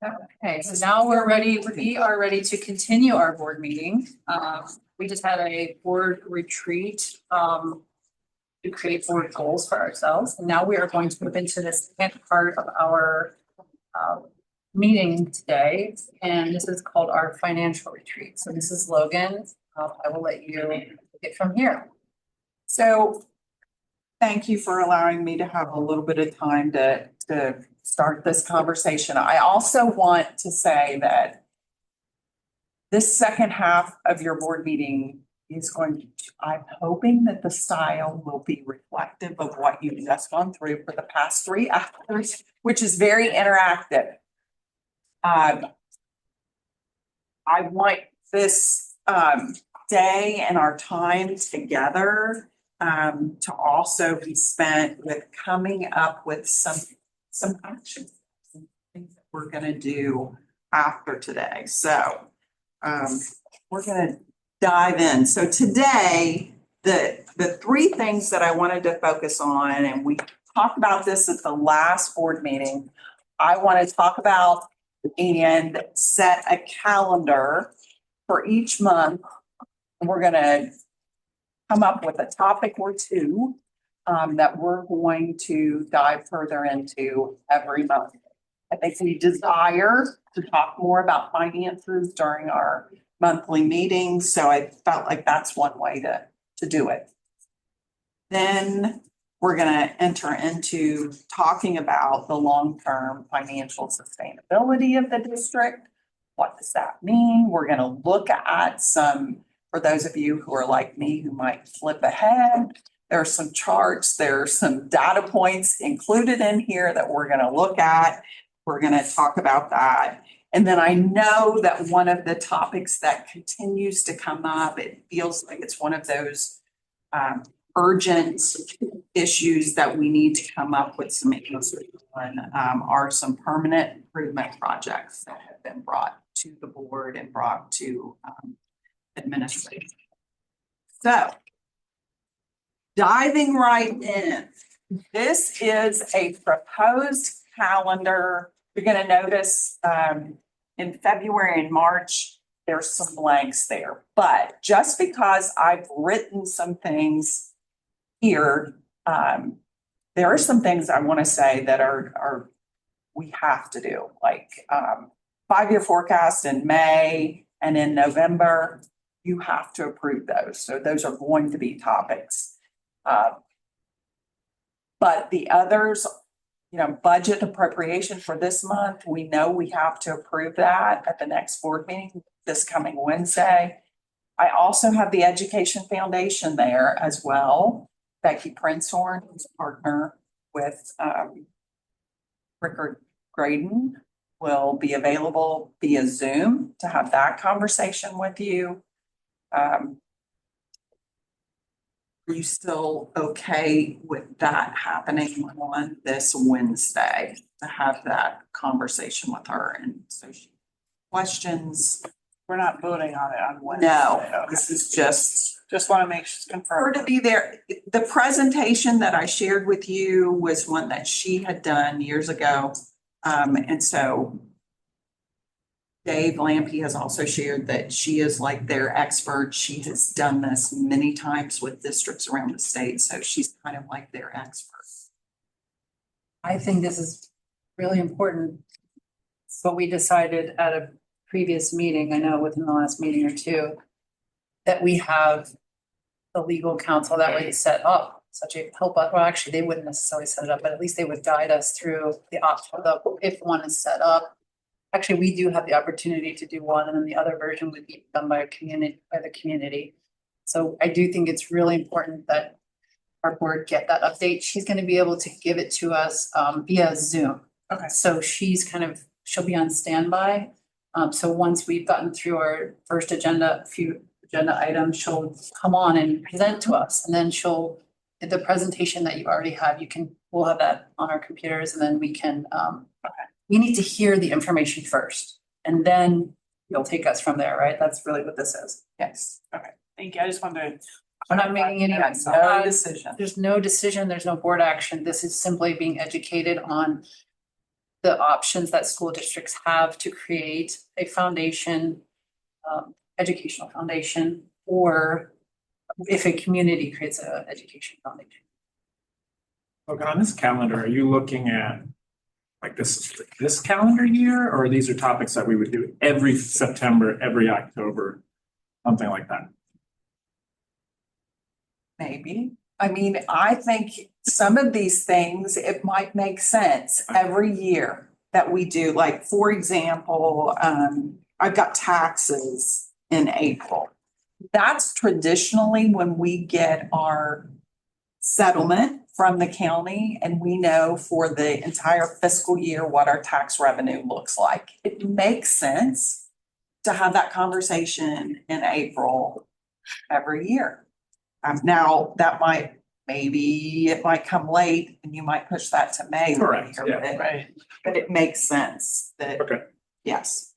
Okay, so now we are ready to continue our board meeting. We just had a board retreat, to create board goals for ourselves. And now we are going to move into the second part of our, meeting today. And this is called our financial retreat. So this is Logan. I will let you take it from here. So thank you for allowing me to have a little bit of time to start this conversation. I also want to say that this second half of your board meeting is going to, I'm hoping that the style will be reflective of what you've just gone through for the past 3 hours, which is very interactive. I want this day and our time together to also be spent with coming up with some actions, some things that we're going to do after today. So we're going to dive in. So today, the 3 things that I wanted to focus on, and we talked about this at the last board meeting, I want to talk about and set a calendar for each month. We're going to come up with a topic or 2 that we're going to dive further into every month. I think we desire to talk more about finances during our monthly meetings, so I felt like that's one way to do it. Then we're going to enter into talking about the long-term financial sustainability of the district. What does that mean? We're going to look at some, for those of you who are like me who might flip ahead, there are some charts, there are some data points included in here that we're going to look at. We're going to talk about that. And then I know that one of the topics that continues to come up, it feels like it's one of those urgent issues that we need to come up with some answers on, are some permanent improvement projects that have been brought to the board and brought to administration. So diving right in, this is a proposed calendar. You're going to notice in February and March, there's some blanks there. But just because I've written some things here, there are some things I want to say that are we have to do, like 5-year forecast in May and in November. You have to approve those. So those are going to be topics. But the others, budget appropriation for this month, we know we have to approve that at the next board meeting this coming Wednesday. I also have the Education Foundation there as well. Becky Princehorn, who's a partner with Rickard Graydon, will be available via Zoom to have that conversation with you. Are you still okay with that happening on this Wednesday, to have that conversation with her? And so questions. We're not voting on it on Wednesday. No, okay. This is just want to make sure it's confirmed. her to be there. The presentation that I shared with you was one that she had done years ago. And so Dave Lampe has also shared that she is like their expert. She has done this many times with districts around the state. So she's kind of like their expert. I think this is really important. It's what we decided at a previous meeting, I know within the last meeting or 2, that we have the legal counsel that way set up such a help us. Well, actually, they wouldn't necessarily set it up, but at least they would guide us through the option of if one is set up. Actually, we do have the opportunity to do one, and then the other version would be done by the community. So I do think it's really important that our board get that update. She's going to be able to give it to us via Zoom. Okay. So she'll be on standby. So once we've gotten through our first few agenda items, she'll come on and present to us, and then the presentation that you already have, we'll have that on our computers, and then we can, we need to hear the information first, and then you'll take us from there, right? That's really what this is. Yes. Okay, thank you. I just wanted to. We're not making any No decision. There's no decision, there's no board action. This is simply being educated on the options that school districts have to create a foundation, educational foundation, or if a community creates an education foundation. Okay, on this calendar, are you looking at like this calendar year, or these are topics that we would do every September, every October, something like that? Maybe. I mean, I think some of these things, it might make sense every year that we do. Like, for example, I've got taxes in April. That's traditionally when we get our settlement from the county and we know for the entire fiscal year what our tax revenue looks like. It makes sense to have that conversation in April every year. Now, that maybe it might come late and you might push that to May. Correct, later, yeah. but- Right. But it makes sense that. Okay. Yes.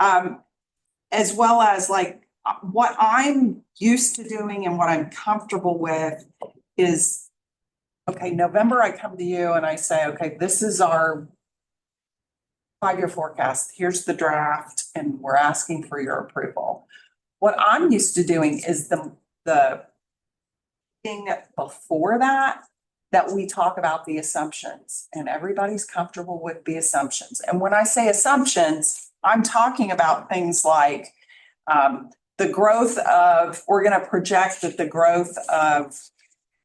As well as like what I'm used to doing and what I'm comfortable with is, okay, November, I come to you and I say, okay, this is our 5-year forecast. Here's the draft and we're asking for your approval. What I'm used to doing is the thing before that we talk about the assumptions and everybody's comfortable with the assumptions. And when I say assumptions, I'm talking about things like the growth of, we're going to project that the growth of,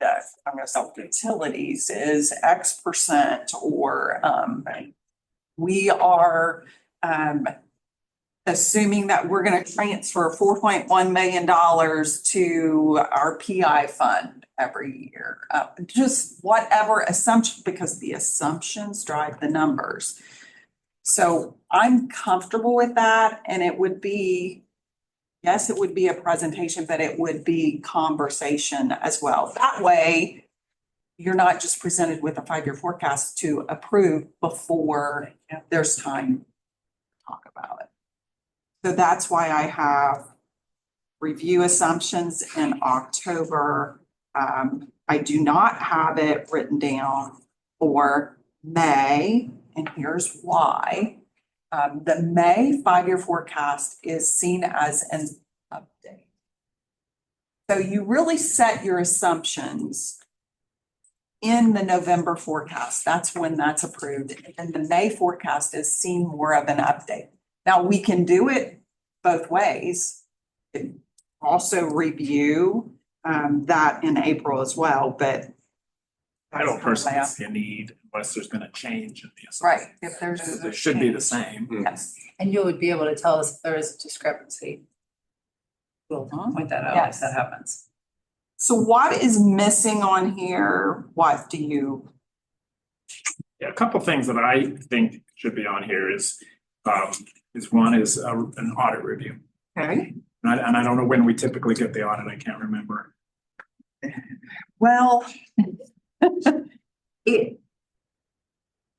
I'm going to say utilities is X%, or we are assuming that we're going to transfer $4.1 million to our PI fund every year. Just whatever assumption, because the assumptions drive the numbers. So I'm comfortable with that, and it would be, yes, it would be a presentation, but it would be conversation as well. That way, you're not just presented with a 5-year forecast to approve before there's time to talk about it. So that's why I have review assumptions in October. I do not have it written down for May, and here's why. The May 5-year forecast is seen as an update. So you really set your assumptions in the November forecast. That's when that's approved. And the May forecast is seen more of an update. Now, we can do it both ways. We can also review that in April as well, but. I don't personally see a need unless there's been a change in the Right, assumptions. if there's. They should be the same. Yes. And you would be able to tell us if there is a discrepancy. We'll point that out if Yes. that happens. So what is missing on here? What do you? Yeah, a couple things that I think should be on here is one is an audit review. Okay. And I don't know when we typically get the audit. I can't remember. Well, it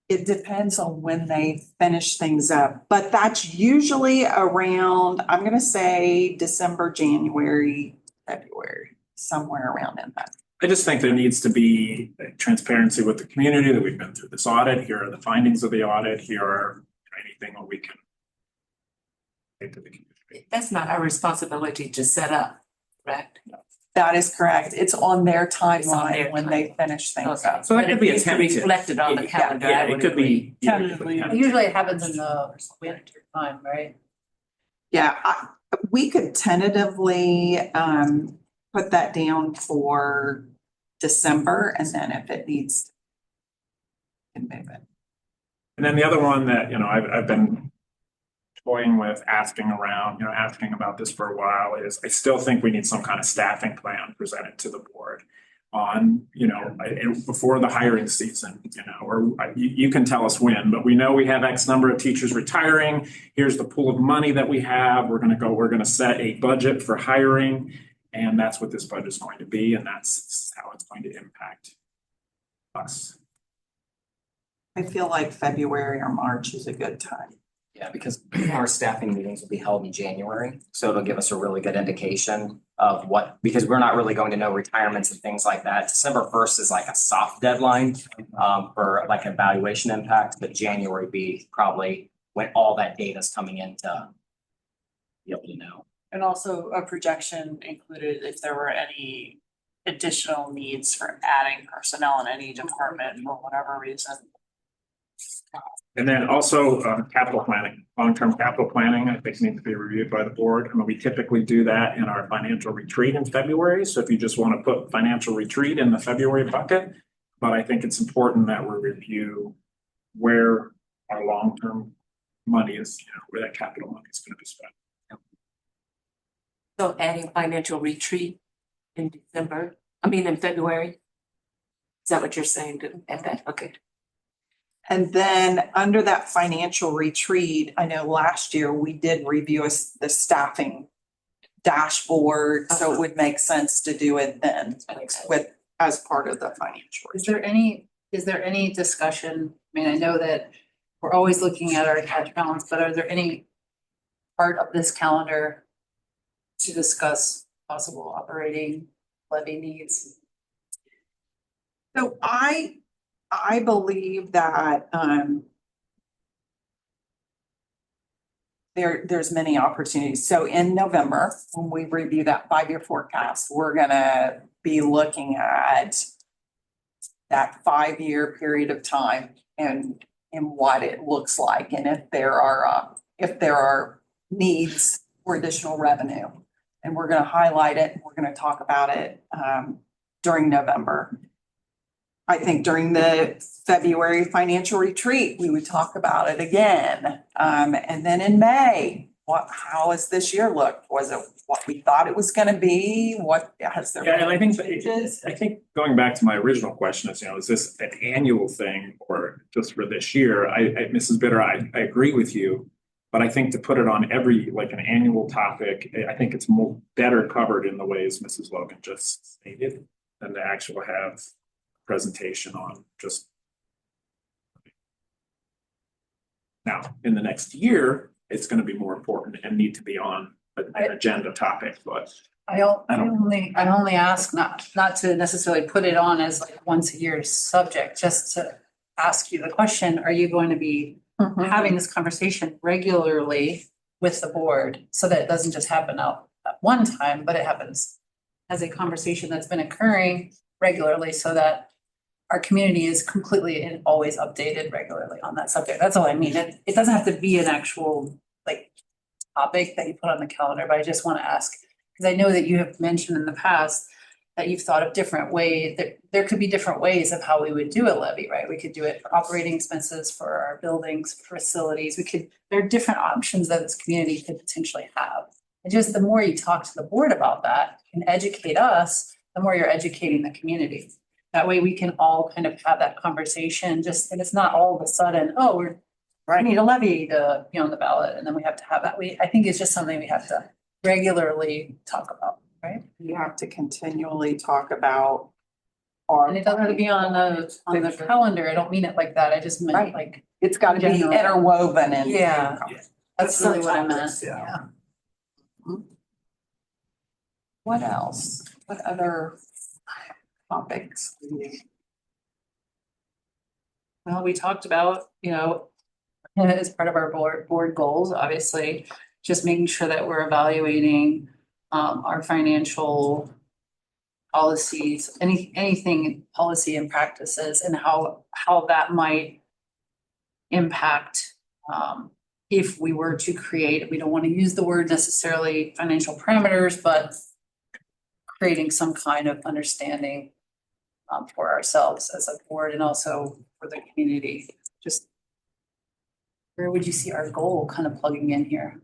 depends on when they finish things up, but that's usually around, I'm gonna say December, January, February, somewhere around in that. I just think there needs to be transparency with the community that we've been through this audit. Here are the findings of the audit. Here are anything that we can take to the community. That's not our responsibility to set up, correct? That is correct. It's on their It's on timeline their when they finish things Okay. up. So that But could it be a needs to tentative. reflected on the calendar, Yeah, I it would could agree. be. yeah, it could be Tentatively. tentative. Usually it happens in the winter time, right? Yeah, we could tentatively put that down for December, and then if it needs, we can move it. And then the other one that, I've been toying with asking around, asking about this for a while is I still think we need some kind of staffing plan presented to the board on, before the hiring season, or you can tell us when, but we know we have X number of teachers retiring. Here's the pool of money that we have. We're going to set a budget for hiring, and that's what this budget is going to be. And that's how it's going to impact us. I feel like February or March is a good time. Yeah, because our staffing meetings will be held in January, so it'll give us a really good indication of what, because we're not really going to know retirements and things like that. December 1st is like a soft deadline for like evaluation impact, but January be probably when all that data is coming in to be able to know. And also a projection included if there were any additional needs for adding personnel in any department for whatever reason. And then also capital planning, long-term capital planning, I think needs to be reviewed by the board. I mean, we typically do that in our financial retreat in February. So if you just want to put financial retreat in the February bucket, but I think it's important that we review where our long-term money is, where that capital money is going to be spent. So adding financial retreat in in February? Is that what you're saying to add that? Okay. And then under that financial retreat, I know last year we did review the staffing dashboard, so it would make sense to do it then as part of the financial. Is there any discussion? I mean, I know that we're always looking at our cash balance, but are there any part of this calendar to discuss possible operating levy needs? So I believe that there's many opportunities. So in November, when we review that 5-year forecast, we're gonna be looking at that 5-year period of time and what it looks like, and if there are needs for additional revenue. And we're gonna highlight it, we're gonna talk about it during November. I think during the February financial retreat, we would talk about it again. And then in May, how has this year looked? Was it what we thought it was gonna be? What has there? Yeah, and I think going back to my original question is this an annual thing or just for this year? Mrs. Bitter, I agree with you, but I think to put it on like an annual topic, I think it's better covered in the ways Mrs. Logan just stated than to actually have presentation on just now. In the next year, it's going to be more important and need to be on an agenda topic. But I only ask not to necessarily put it on as like once a year subject, just to ask you the question: are you going to be having this conversation regularly with the board so that it doesn't just happen out at one time, but it happens as a conversation that's been occurring regularly, so that our community is completely and always updated regularly on that subject? That's all I mean. It doesn't have to be an actual like topic that you put on the calendar, but I just want to ask, because I know that you have mentioned in the past that you've thought of different ways, that there could be different ways of how we would do a levy, right? We could do it for operating expenses, for our buildings, for facilities. There are different options that this community could potentially have. And just the more you talk to the board about that and educate us, the more you're educating the community. That way we can all kind of have that conversation, and it's not all of a sudden, oh, we need a levy to be on the ballot, and then we have to have that. I think it's just something we have to regularly talk about, right? You have to continually talk about our. And it doesn't have to be on the calendar. I don't mean it like that. I just meant like, It's gotta be General. interwoven and. yeah, that's really what I meant. Yeah. What else? What other topics? Well, we talked about, as part of our board goals, obviously, just making sure that we're evaluating our financial policies, anything policy and practices, and how that might impact if we were to create, we don't want to use the word necessarily financial parameters, but creating some kind of understanding for ourselves as a board and also for the community. Just where would you see our goal kind of plugging in here?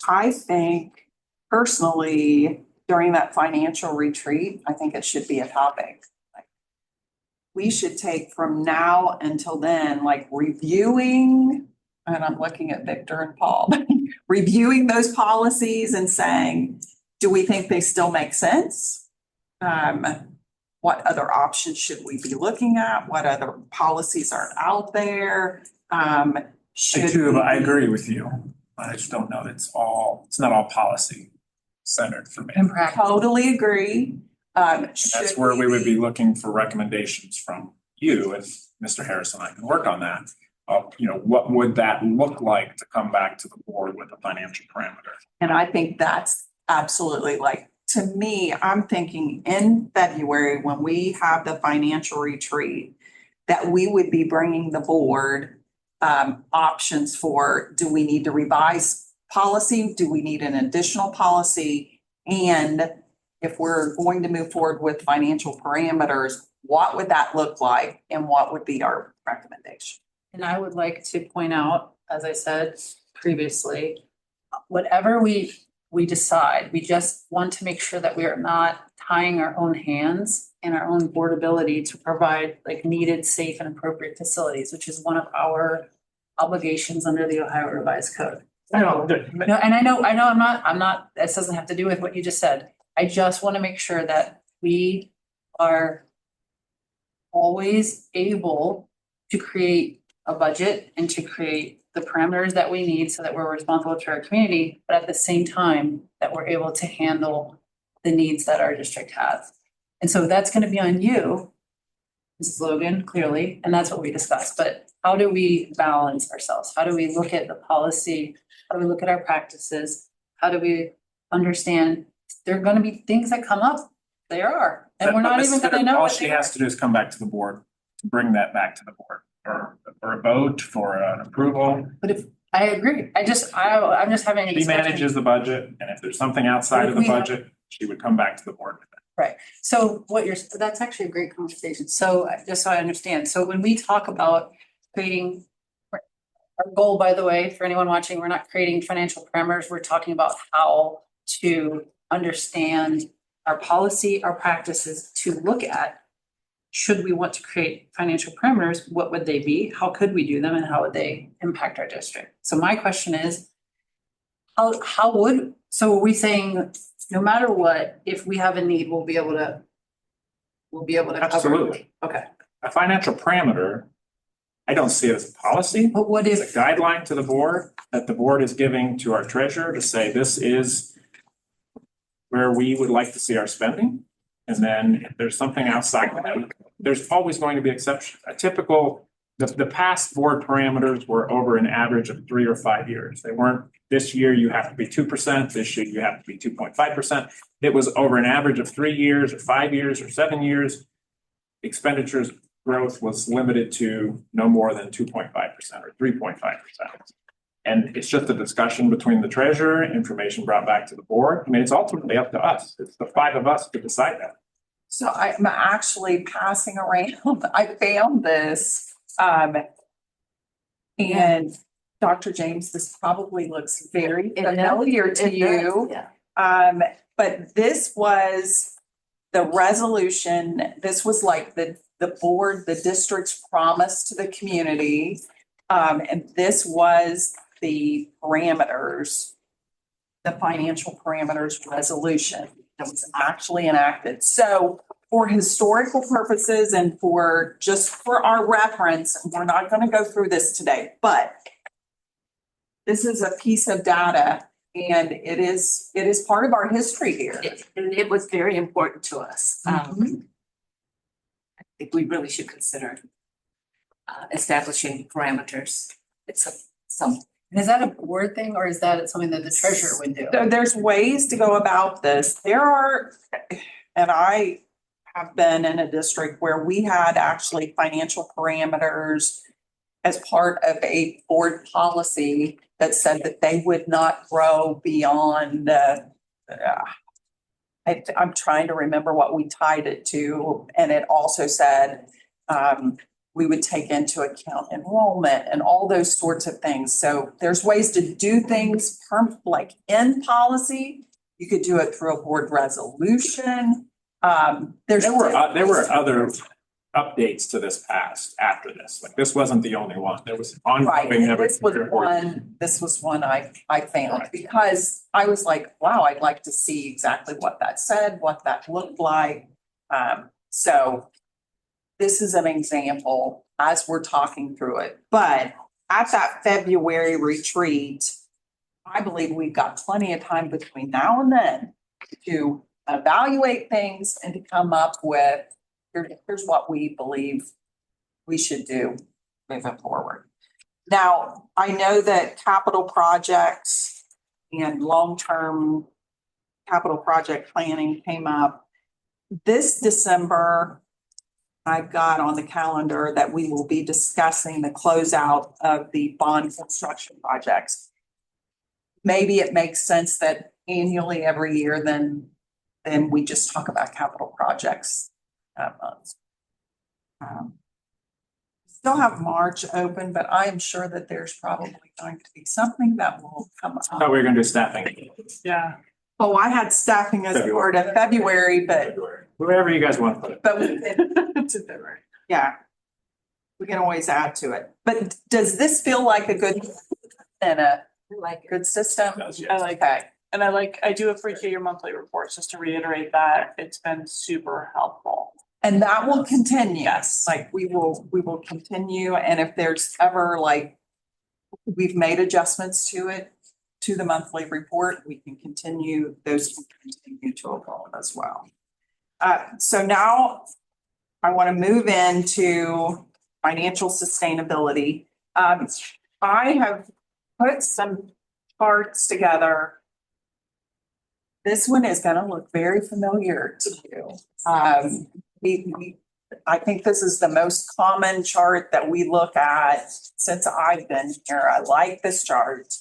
I think personally, during that financial retreat, I think it should be a topic. Like, we should take from now until then, like reviewing, and I'm looking at Victor and Paul, reviewing those policies and saying, do we think they still make sense? What other options should we be looking at? What other policies are out there? I should. do, but I we- agree with you. I just don't know that it's not all policy centered for me. In practice, Totally agree. That's Should where we would be looking for recommendations from you, if Mr. Harris and I can work on that. What would that look like to come back to the board with a financial parameter? And I think that's absolutely to me, I'm thinking in February, when we have the financial retreat, that we would be bringing the board options for, do we need to revise policy? Do we need an additional policy? And if we're going to move forward with financial parameters, what would that look like and what would be our recommendation? and I would like to point out, as I said previously, whatever we decide, we just want to make sure that we are not tying our own hands and our own board ability to provide like needed, safe and appropriate facilities, which is one of our obligations under the Ohio Revised Code. No, and I know, I'm not, this doesn't have to do with what you just said. I just want to make sure that we are always able to create a budget and to create the parameters that we need so that we're responsible to our community, but at the same time that we're able to handle the needs that our district has. And so that's going to be on you, Mrs. Logan, clearly, and that's what we discussed. But how do we balance ourselves? How do we look at the policy? How do we look at our practices? How do we understand there are going to be things that come up? There are, and we're not even going to know All what she they are. has to do is come back to the board, to bring that back to the board, or a vote, for an approval. But if, I agree, I'm just having a She discussion. manages the budget, and if there's something outside of the budget, she would come back to the board with that. So that's actually a great conversation. So just so I understand, so when we talk about creating, our goal, by the way, for anyone watching, we're not creating financial parameters. We're talking about how to understand our policy, our practices to look at. Should we want to create financial parameters, what would they be? How could we do them and how would they impact our district? So my question is, so are we saying no matter what, if we have a need, we'll be able to cover it? Absolutely. Okay, A financial parameter, I don't see it as a policy. but what It's if, a guideline to the board that the board is giving to our treasurer to say, this is where we would like to see our spending. And then if there's something outside of that, there's always going to be exceptions. The past board parameters were over an average of 3 or 5 years. They weren't, this year you have to be 2%, this year you have to be 2.5%. It was over an average of 3 years or 5 years or 7 years. Expenditures growth was limited to no more than 2.5% or 3.5%. And it's just a discussion between the treasurer, information brought back to the board. I mean, it's ultimately up to us. It's the 5 of us to decide that. So I'm actually passing around, I found this, and Dr. James, this probably looks very familiar to you. Yeah. But this was the resolution, this was like the board, the district's promise to the community. And this was the parameters, the financial parameters resolution that was actually enacted. So for historical purposes and for just for our reference, we're not going to go through this today, but this is a piece of data and it is part of our history here. And it was very important to us. Mhm. I think we really should consider establishing parameters. is that a board thing or is that something that the treasurer would do? So there's ways to go about this. There are, and I have been in a district where we had actually financial parameters as part of a board policy that said that they would not grow beyond, I'm trying to remember what we tied it to. And it also said, we would take into account enrollment and all those sorts of things. So there's ways to do things like in policy. You could do it through a board resolution. There were other updates to this past after this. Like this wasn't the only one. There was Right, ongoing. and this was one I found because I was like, wow, I'd like to see exactly what that said, what that looked like. So this is an example as we're talking through it, but at that February retreat, I believe we've got plenty of time between now and then to evaluate things and to come up with, here's what we believe we should do moving forward. Now, I know that capital projects and long-term capital project planning came up. This December, I've got on the calendar that we will be discussing the closeout of the bond construction projects. Maybe it makes sense that annually every year, then we just talk about capital projects that month. Still have March open, but I am sure that there's probably going to be something that will come I thought up. we were gonna do staffing. Yeah. Oh, I had staffing as part of February, but Wherever you guys want to put it. we can, yeah. We can always add to it. But does this feel like a good and a Like, good system? Does, yes. I like that. And I do appreciate your monthly reports, just to reiterate that, it's been super helpful. And that will continue. Yes. Like we will continue. And if there's ever like, we've made adjustments to it, to the monthly report, we can continue, those can continue to evolve as well. So now I want to move into financial sustainability. I have put some charts together. This one is going to look very familiar to you. I think this is the most common chart that we look at since I've been here. I like this chart.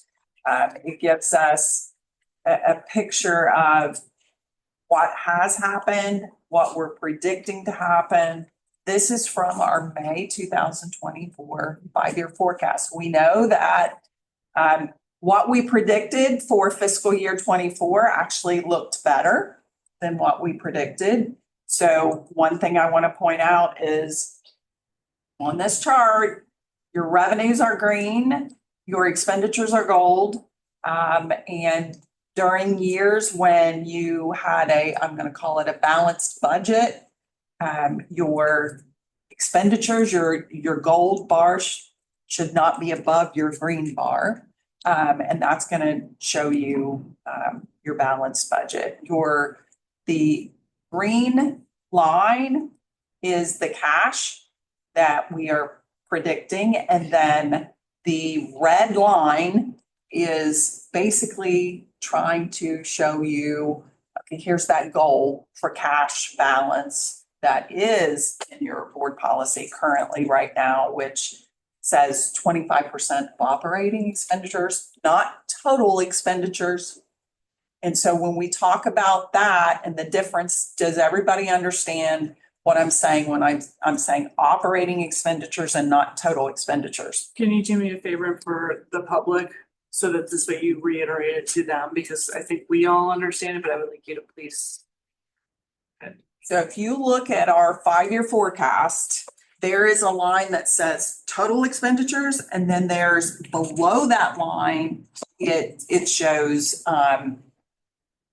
It gives us a picture of what has happened, what we're predicting to happen. This is from our May 2024 5-year forecast. We know that what we predicted for fiscal year 24 actually looked better than what we predicted. So one thing I want to point out is on this chart, your revenues are green, your expenditures are gold. And during years when you had I'm going to call it a balanced budget, your expenditures, your gold bar should not be above your green bar. And that's going to show you your balanced budget. The green line is the cash that we are predicting. And then the red line is basically trying to show you, okay, here's that goal for cash balance that is in your board policy currently right now, which says 25% of operating expenditures, not total expenditures. And so when we talk about that and the difference, does everybody understand what I'm saying when I'm saying operating expenditures and not total expenditures? Can you do me a favor for the public, so that this way you reiterate it to them, because I think we all understand it, but I would like you to please. So if you look at our 5-year forecast, there is a line that says total expenditures, and then there's below that line, it shows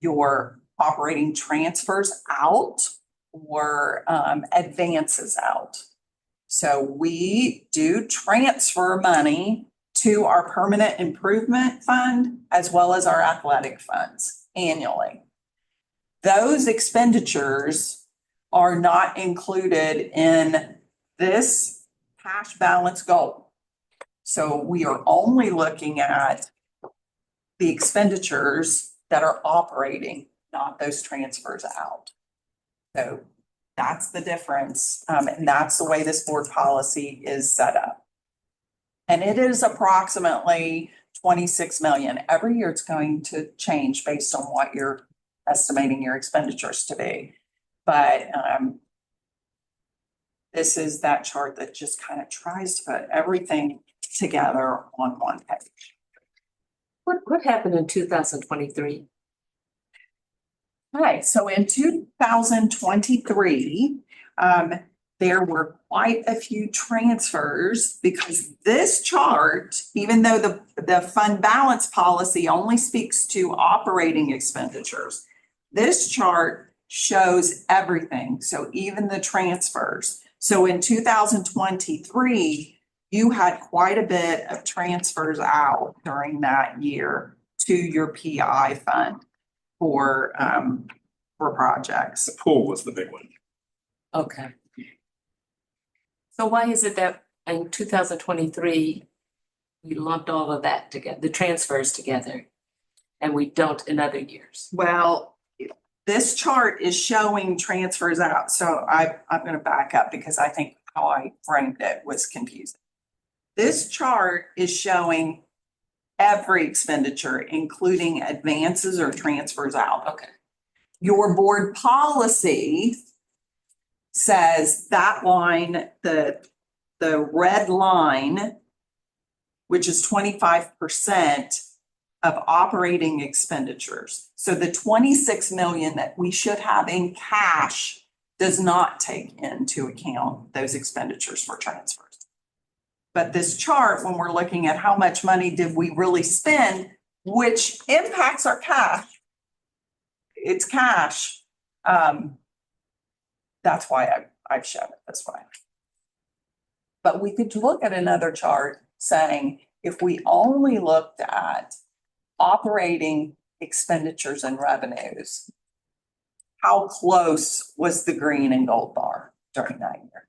your operating transfers out or advances out. So we do transfer money to our permanent improvement fund as well as our athletic funds annually. Those expenditures are not included in this cash balance goal. So we are only looking at the expenditures that are operating, not those transfers out. So that's the difference. And that's the way this board policy is set up. And it is approximately 26 million. Every year it's going to change based on what you're estimating your expenditures to be. But this is that chart that just kind of tries to put everything together on one page. what happened in 2023? Okay, so in 2023, there were quite a few transfers because this chart, even though the fund balance policy only speaks to operating expenditures, this chart shows everything. So even the transfers. So in 2023, you had quite a bit of transfers out during that year to your PI fund for projects. The pool was the big one. Okay. So why is it that in 2023, we lumped all of that together, the transfers together, and we don't in other years? Well, this chart is showing transfers out, so I'm gonna back up because I think how I framed it was confusing. This chart is showing every expenditure, including advances or transfers out. Okay. Your board policy says that line, the red line, which is 25% of operating expenditures. So the 26 million that we should have in cash does not take into account those expenditures for transfers. But this chart, when we're looking at how much money did we really spend, which impacts our cash, it's cash. That's why I've shown it this way. But we could look at another chart saying, if we only looked at operating expenditures and revenues, how close was the green and gold bar during that year?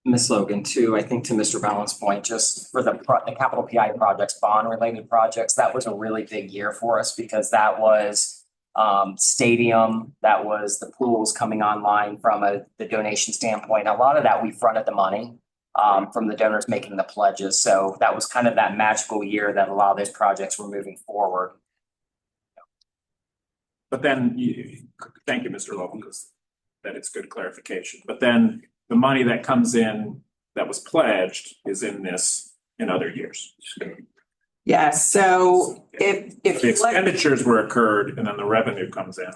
Ms. Logan, too, I think to Mr. Ballin's point, just for the capital PI projects, bond related projects, that was a really big year for us because that was stadium, that was the pools coming online from the donation standpoint. A lot of that we fronted the money from the donors making the pledges. So that was kind of that magical year that a lot of those projects were moving forward. But then, thank you, Mr. Logan, because that is good clarification. But then the money that comes in that was pledged is in other years. Yes, so if The you look, expenditures were occurred and then the revenue comes in.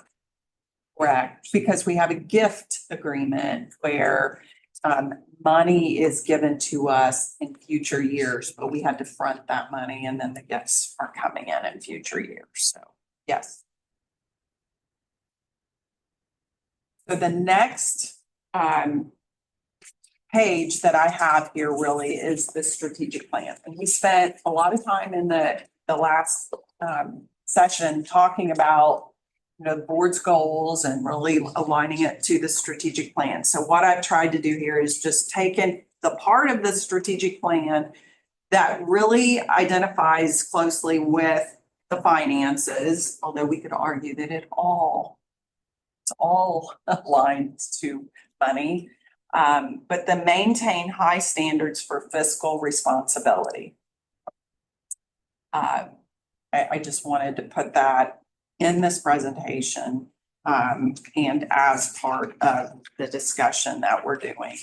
correct, because we have a gift agreement where money is given to us in future years, but we had to front that money and then the gifts are coming in future years. So, yes. So the next page that I have here really is the strategic plan. And we spent a lot of time in the last session talking about, the board's goals and really aligning it to the strategic plan. So what I've tried to do here is just taken the part of the strategic plan that really identifies closely with the finances, although we could argue that it's all aligned to money. But the maintain high standards for fiscal responsibility. I just wanted to put that in this presentation and as part of the discussion that we're doing.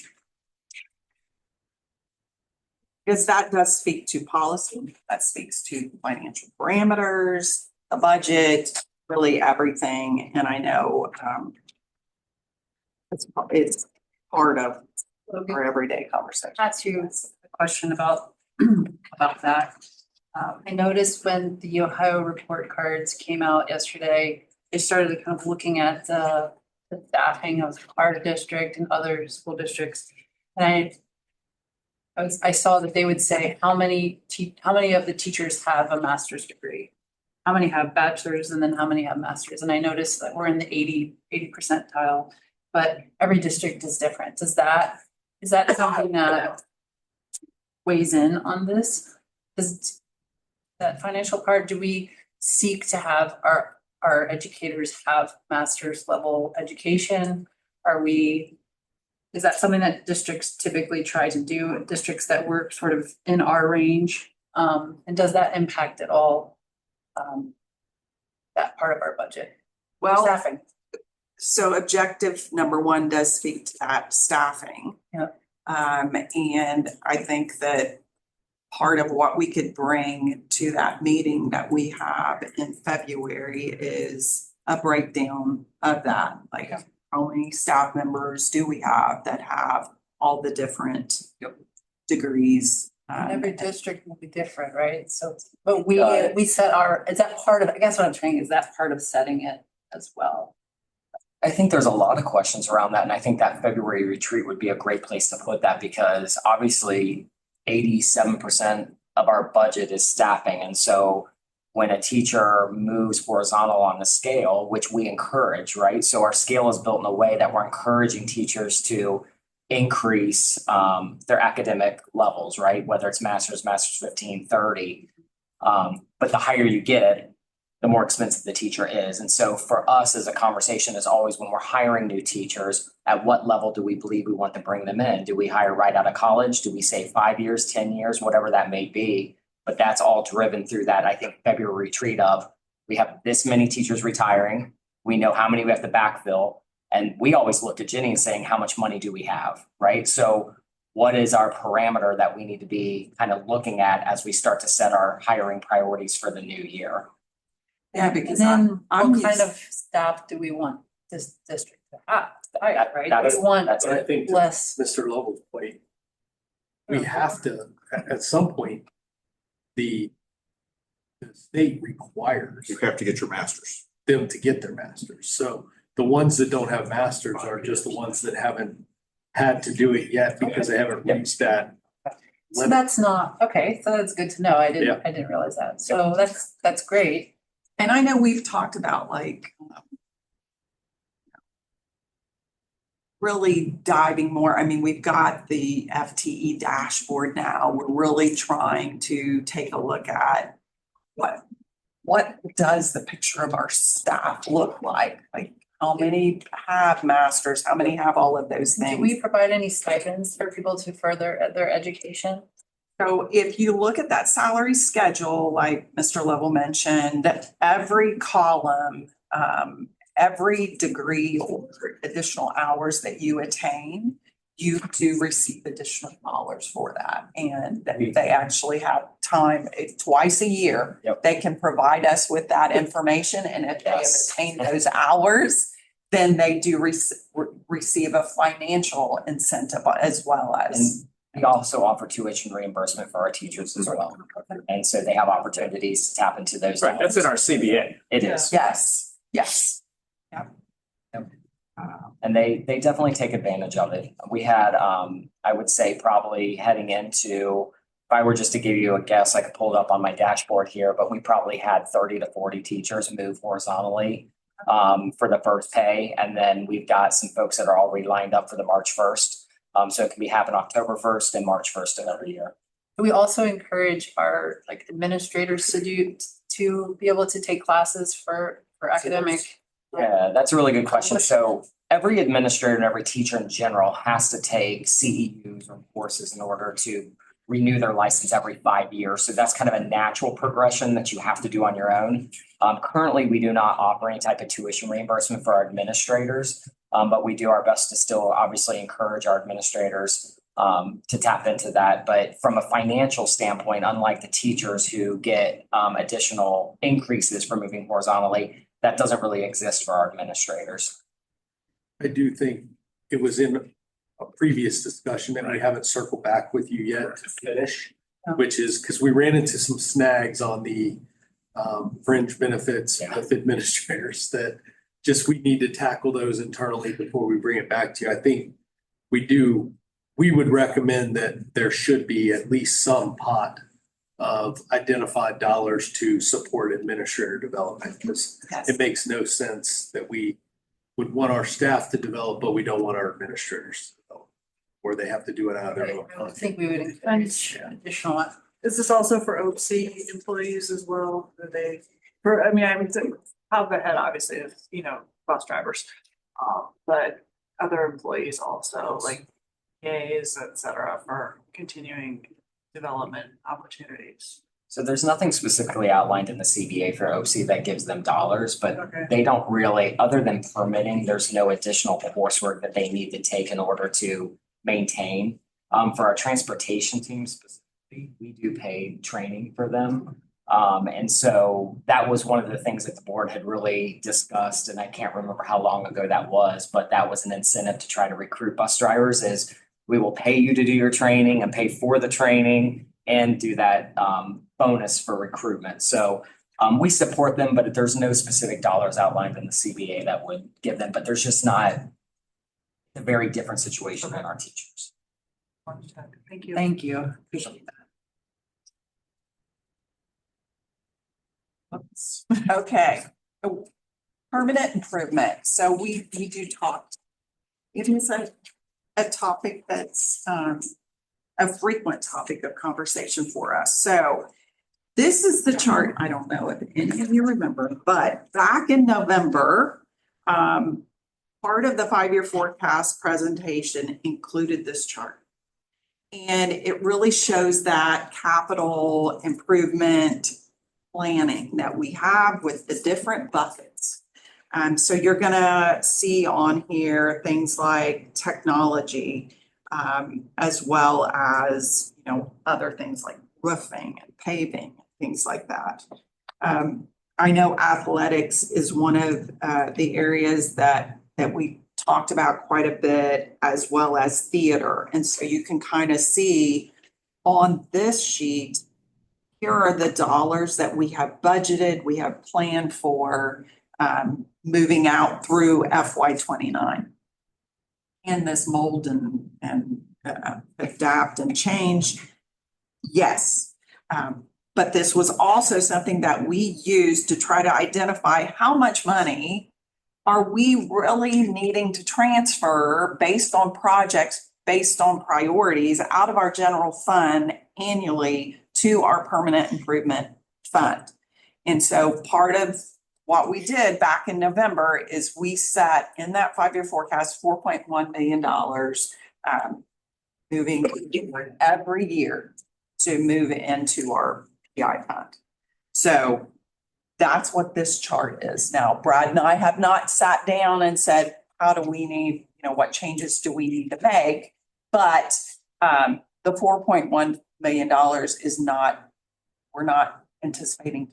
Because that does speak to policy, that speaks to financial parameters, the budget, really everything. And I know it's part of our everyday conversation. Ask you a question about that. I noticed when the Ohio report cards came out yesterday, they started kind of looking at the staffing of our district and other school districts. And I saw that they would say how many of the teachers have a master's degree, how many have bachelors, and then how many have masters. And I noticed that we're in the 80 percentile, but every district is different. Is that something that weighs in on this? Is that financial part, do we seek to have our educators have master's level education? Is that something that districts typically try to do, districts that work sort of in our range? And does that impact at all that part of our budget? Well, Staffing. so objective number one does speak to that staffing. Yep. And I think that part of what we could bring to that meeting that we have in February is a breakdown of that. Like, how many staff members do we have that have all the different degrees? Every district will be different, right? So, but we set is that part of, I guess what I'm saying is that part of setting it as well? I think there's a lot of questions around that, and I think that February retreat would be a great place to put that because obviously 87% of our budget is staffing. And so when a teacher moves horizontal on the scale, which we encourage, right? So our scale is built in a way that we're encouraging teachers to increase their academic levels, right? Whether it's master's 15, 30. But the higher you get it, the more expensive the teacher is. And so for us as a conversation is always when we're hiring new teachers, at what level do we believe we want to bring them in? Do we hire right out of college? Do we say 5 years, 10 years, whatever that may be? But that's all driven through that, I think, February retreat of we have this many teachers retiring. We know how many we have to backfill. And we always look at Jenny and saying, how much money do we have, right? So what is our parameter that we need to be kind of looking at as we start to set our hiring priorities for the new year? Yeah, because And then I'm what kind used- of staff do we want this district to have? Right, That's- we want that's But I it. think to less. Mr. Lovell's point, we have to, at some point, the state requires You have to get your master's. them to get their masters. So the ones that don't have masters are just the ones that haven't had to do it yet because they haven't reached that. So that's not, okay, so that's good to know. I didn't realize that. So that's great. And I know we've talked about like really diving more. I mean, we've got the FTE dashboard now. We're really trying to take a look at what does the picture of our staff look like? Like how many have masters? How many have all of those Do things? we provide any stipends for people to further their education? So if you look at that salary schedule, like Mr. Lovell mentioned, every column, every degree or additional hours that you attain, you do receive additional dollars for that. And they actually have time, twice a year. Yep. They can provide us with that information, and if they have Yes. attained those hours, then they do receive a financial incentive as well as. And we also offer tuition reimbursement for our teachers as well. And so they have opportunities to tap into those. Right, that's in our CBA. It is. Yes. And they definitely take advantage of it. We had, I would say probably heading into, if I were just to give you a guess, I could pull it up on my dashboard here, but we probably had 30 to 40 teachers move horizontally for the first pay. And then we've got some folks that are already lined up for the March 1st. So it can be happen October 1st and March 1st of every year. We also encourage our administrators to be able to take classes for academic. Yeah, that's a really good question. So every administrator and every teacher in general has to take CEUs or courses in order to renew their license every 5 years. So that's kind of a natural progression that you have to do on your own. Currently, we do not offer any type of tuition reimbursement for our administrators, but we do our best to still obviously encourage our administrators to tap into that. But from a financial standpoint, unlike the teachers who get additional increases for moving horizontally, that doesn't really exist for our administrators. I do think it was in a previous discussion that we haven't circled back with you yet to finish, which is because we ran into some snags on the fringe benefits with administrators that just we need to tackle those internally before we bring it back to you. I think we would recommend that there should be at least some pot of identified dollars to support administrator development, because Yes. it makes no sense that we would want our staff to develop, but we don't want our administrators to develop, or they have to do it out of their own I funds. think we would encourage additional. Is this also for OC employees as well? Are they, I would say, top of the head, obviously, is, bus drivers. But other employees also, like PAs, et cetera, for continuing development opportunities. So there's nothing specifically outlined in the CBA for OC that gives them dollars, but Okay. they don't really, other than permitting, there's no additional coursework that they need to take in order to maintain. For our transportation team specifically, we do pay training for them. And so that was one of the things that the board had really discussed, and I can't remember how long ago that was, but that was an incentive to try to recruit bus drivers is we will pay you to do your training and pay for the training and do that bonus for recruitment. So we support them, but there's no specific dollars outlined in the CBA that would give them, but there's just not a very different situation than our teachers. Thank you. Thank you. Appreciate that. Oops. Okay. Permanent improvement. So we do talk. It is a topic that's a frequent topic of conversation for us. So this is the chart. I don't know if any of you remember, but back in November, part of the 5-year forecast presentation included this chart. And it really shows that capital improvement planning that we have with the different buckets. So you're gonna see on here things like technology, as well as, you know, other things like roofing and paving, things like that. I know athletics is one of the areas that we talked about quite a bit, as well as theater. And so you can kind of see on this sheet, here are the dollars that we have budgeted, we have planned for moving out through FY 29. And this mold and adapt and change, yes. But this was also something that we used to try to identify how much money are we really needing to transfer based on projects, based on priorities out of our general fund annually to our permanent improvement fund. And so part of what we did back in November is we set in that 5-year forecast, $4.1 million moving every year to move into our PI fund. So that's what this chart is. Now, Brad and I have not sat down and said, how do we need, you know, what changes do we need to make? But the $4.1 million is not, we're not anticipating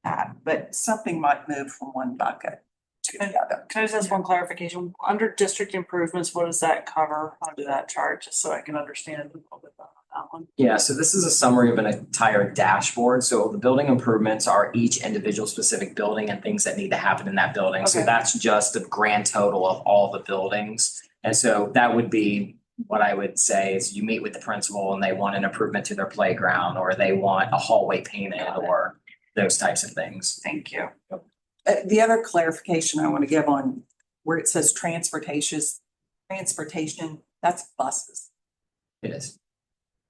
that, but something might move from one bucket to the other. Can I just ask one clarification? Under district improvements, what does that cover under that chart, just so I can understand a little bit about that one? Yeah, so this is a summary of an entire dashboard. So the building improvements are each individual specific building and things that need to happen in that building. So Okay. that's just the grand total of all the buildings. And so that would be what I would say is you meet with the principal and they want an improvement to their playground, or they want a hallway painted, or those types of things. Thank you. The other clarification I want to give on where it says transportation, that's buses. It is.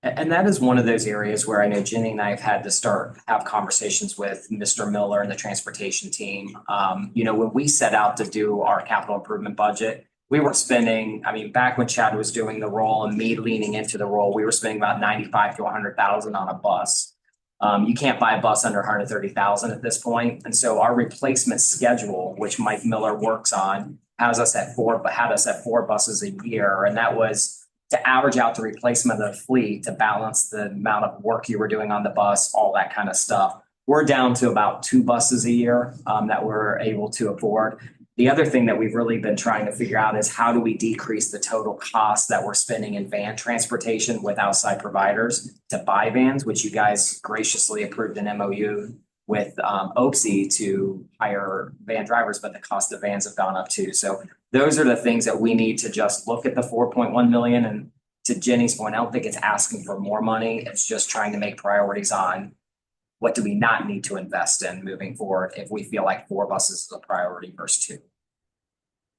And that is one of those areas where I know Jenny and I have had to have conversations with Mr. Miller and the transportation team. You know, when we set out to do our capital improvement budget, we were spending, I mean, back when Chad was doing the role and me leaning into the role, we were spending about 95 to 100,000 on a bus. You can't buy a bus under 130,000 at this point. And so our replacement schedule, which Mike Miller works on, had us at four buses a year. And that was to average out the replacement of the fleet to balance the amount of work you were doing on the bus, all that kind of stuff. We're down to about 2 buses a year that we're able to afford. The other thing that we've really been trying to figure out is how do we decrease the total cost that we're spending in van transportation with outside providers to buy vans, which you guys graciously approved an MOU with OPSI to hire van drivers, but the cost of vans have gone up too. So those are the things that we need to just look at the 4.1 million. And to Jenny's point, I don't think it's asking for more money. It's just trying to make priorities on what do we not need to invest in moving forward if we feel like 4 buses is a priority versus 2.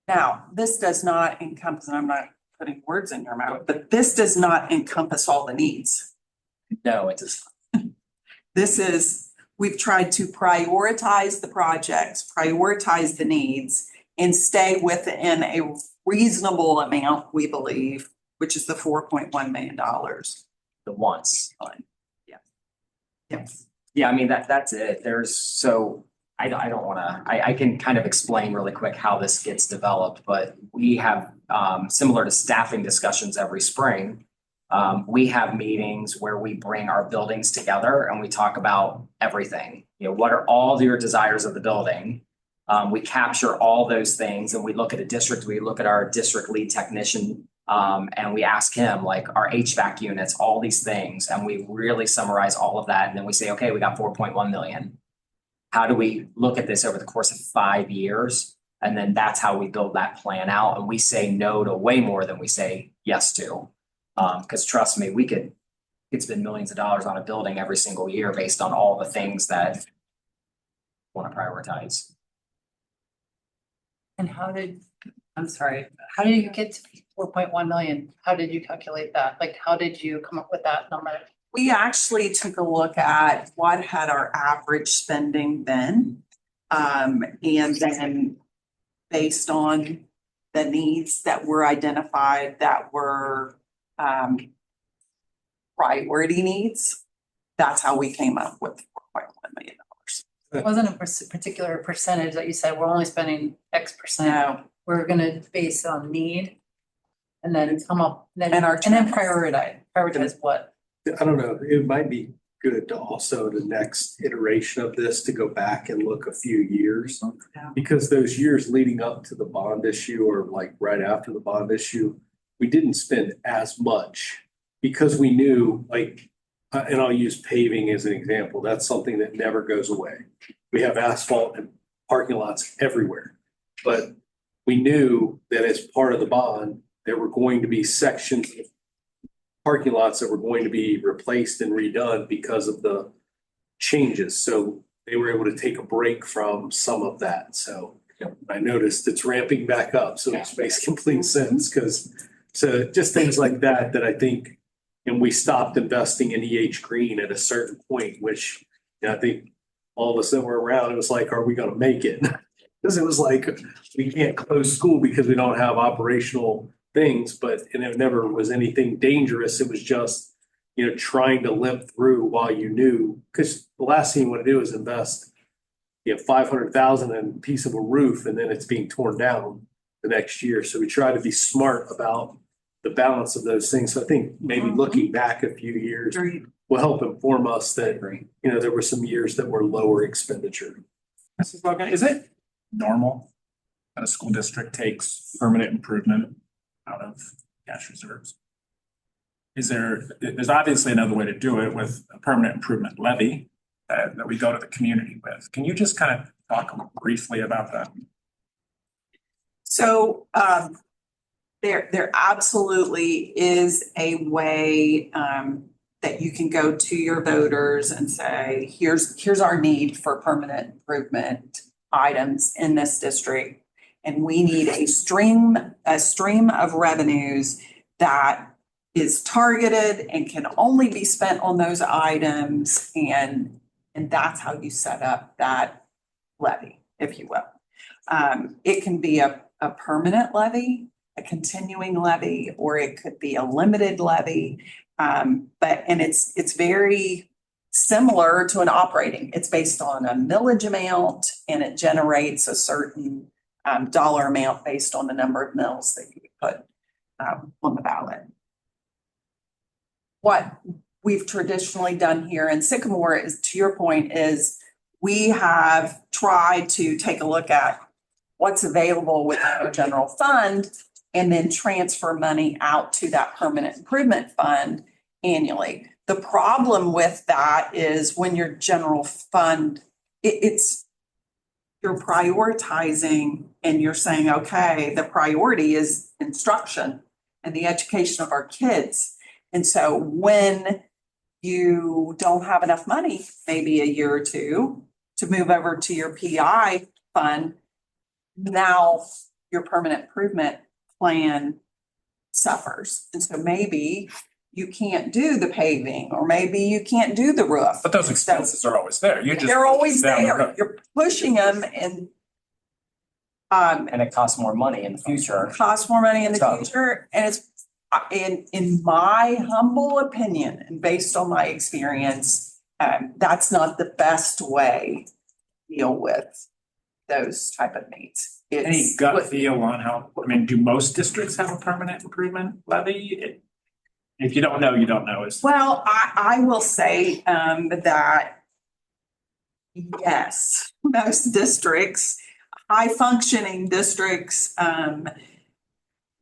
Now, this does not encompass, and I'm not putting words in your mouth, but this does not encompass all the needs. No, it does. This is, we've tried to prioritize the projects, prioritize the needs, and stay within a reasonable amount, we believe, which is the $4.1 million. The once. Yes. Yeah, I mean, that's it. I don't want to, I can kind of explain really quick how this gets developed, but we have, similar to staffing discussions every spring, we have meetings where we bring our buildings together and we talk about everything. You know, what are all your desires of the building? We capture all those things and we look at a district, we look at our district lead technician, and we ask him like our HVAC units, all these things, and we really summarize all of that. And then we say, okay, we got 4.1 million. How do we look at this over the course of 5 years? And then that's how we build that plan out. And we say no to way more than we say yes to. Cause trust me, we could spend millions of dollars on a building every single year based on all the things that want to prioritize. And I'm sorry, how did you get to 4.1 million? How did you calculate that? Like, how did you come up with that number? We actually took a look at what had our average spending been. And then based on the needs that were identified that were priority needs, that's how we came up with $4.1 million. It wasn't a particular percentage that you said, we're only spending X percent. No, We're gonna base it on need. And then come up, then, And our and then trends. prioritize what? I don't know, it might be good to also the next iteration of this to go back and look a few years. Yeah. Because those years leading up to the bond issue or like right after the bond issue, we didn't spend as much because we knew like, and I'll use paving as an example, that's something that never goes away. We have asphalt and parking lots everywhere. But we knew that as part of the bond, there were going to be sections of parking lots that were going to be replaced and redone because of the changes. So they were able to take a break from some of that. So I noticed it's ramping back up. So it makes complete sense because so just things like that, that I think, and we stopped investing in EH Green at a certain point, which I think all of us that were around, it was like, are we going to make it? Because it was like, we can't close school because we don't have operational things, but, and it never was anything dangerous. It was just, trying to limp through while you knew, because the last thing you want to do is invest, 500,000 in a piece of a roof and then it's being torn down the next year. So we try to be smart about the balance of those things. So I think maybe looking back a few years will help inform us that, there were some years that were lower expenditure. Mrs. Logan, is it normal that a school district takes permanent improvement out of cash reserves? There's obviously another way to do it with a permanent improvement levy that we go to the community with. Can you just kind of talk briefly about that? So there absolutely is a way that you can go to your voters and say, here's our need for permanent improvement items in this district. And we need a stream of revenues that is targeted and can only be spent on those items. And that's how you set up that levy, if you will. It can be a permanent levy, a continuing levy, or it could be a limited levy. And it's very similar to an operating. It's based on a millage amount and it generates a certain dollar amount based on the number of mills that you put on the ballot. What we've traditionally done here in Sycamore is, to your point, is we have tried to take a look at what's available within our general fund and then transfer money out to that permanent improvement fund annually. The problem with that is when your general fund, you're prioritizing and you're saying, okay, the priority is instruction and the education of our kids. And so when you don't have enough money, maybe a year or two, to move over to your PI fund, now your permanent improvement plan suffers. And so maybe you can't do the paving, or maybe you can't do the roof. But those expenses are always there. They're always down the there. road. You're pushing them and it costs more money in the future. cost more money in the So- future. And it's in my humble opinion and based on my experience, that's not the best way to deal with those type of needs. Any It's gut what- feel on how, do most districts have a permanent improvement levy? If you don't know, you don't know. Well, I will say that yes, most districts, high functioning districts,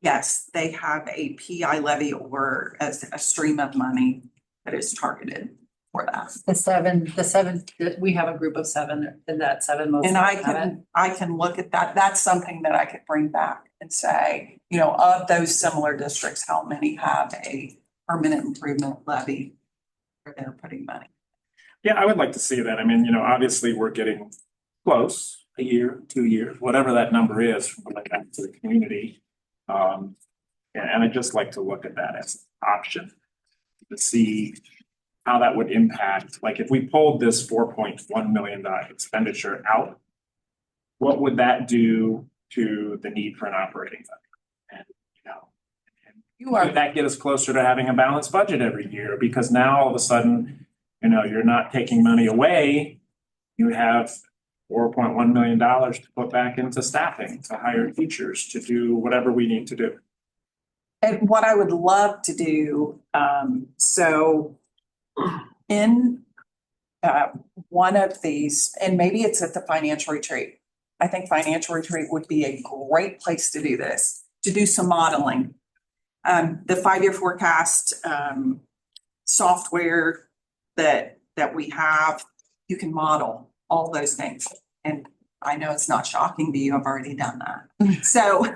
yes, they have a PI levy or a stream of money that is targeted for that. The seven, we have a group of seven, and that seven most. And I have it. can look at that. That's something that I could bring back and say, of those similar districts, how many have a permanent improvement levy where they're putting money. Yeah, I would like to see that. I mean, obviously we're getting close, a year, 2 years, whatever that number is, from coming back to the community. And I'd just like to look at that as an option to see how that would impact, like if we pulled this $4.1 million expenditure out, what would that do to the need for an operating budget? And, You are, would that get us closer to having a balanced budget every year? Because now all of a sudden, you're not taking money away. You have $4.1 million to put back into staffing, to hire teachers, to do whatever we need to do. And what I would love to do, so in one of these, and maybe it's at the financial retreat. I think financial retreat would be a great place to do this, to do some modeling. The 5-year forecast software that we have, you can model all those things. And I know it's not shocking to you, I've already done that. So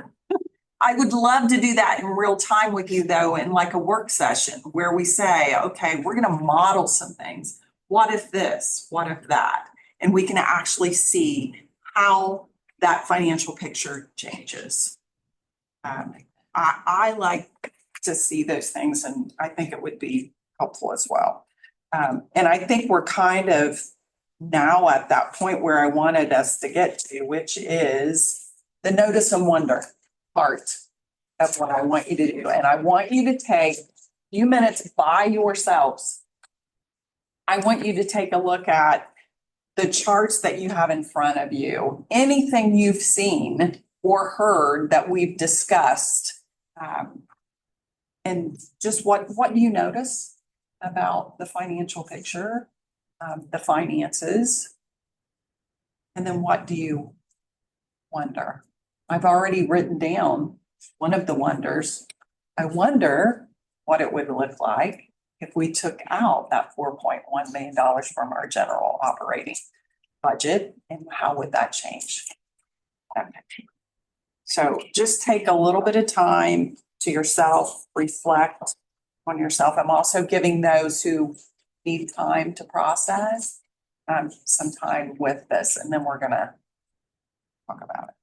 I would love to do that in real time with you though, in like a work session where we say, okay, we're gonna model some things. What if this? What if that? And we can actually see how that financial picture changes. I like to see those things and I think it would be helpful as well. And I think we're kind of now at that point where I wanted us to get to, which is the notice and wonder part of what I want you to do. And I want you to take a few minutes by yourselves. I want you to take a look at the charts that you have in front of you, anything you've seen or heard that we've discussed. And just what do you notice about the financial picture, the finances? And then what do you wonder? I've already written down one of the wonders. I wonder what it would look like if we took out that $4.1 million from our general operating budget, and how would that change? So just take a little bit of time to yourself, reflect on yourself. I'm also giving those who need time to process some time with this, and then we're gonna talk about it.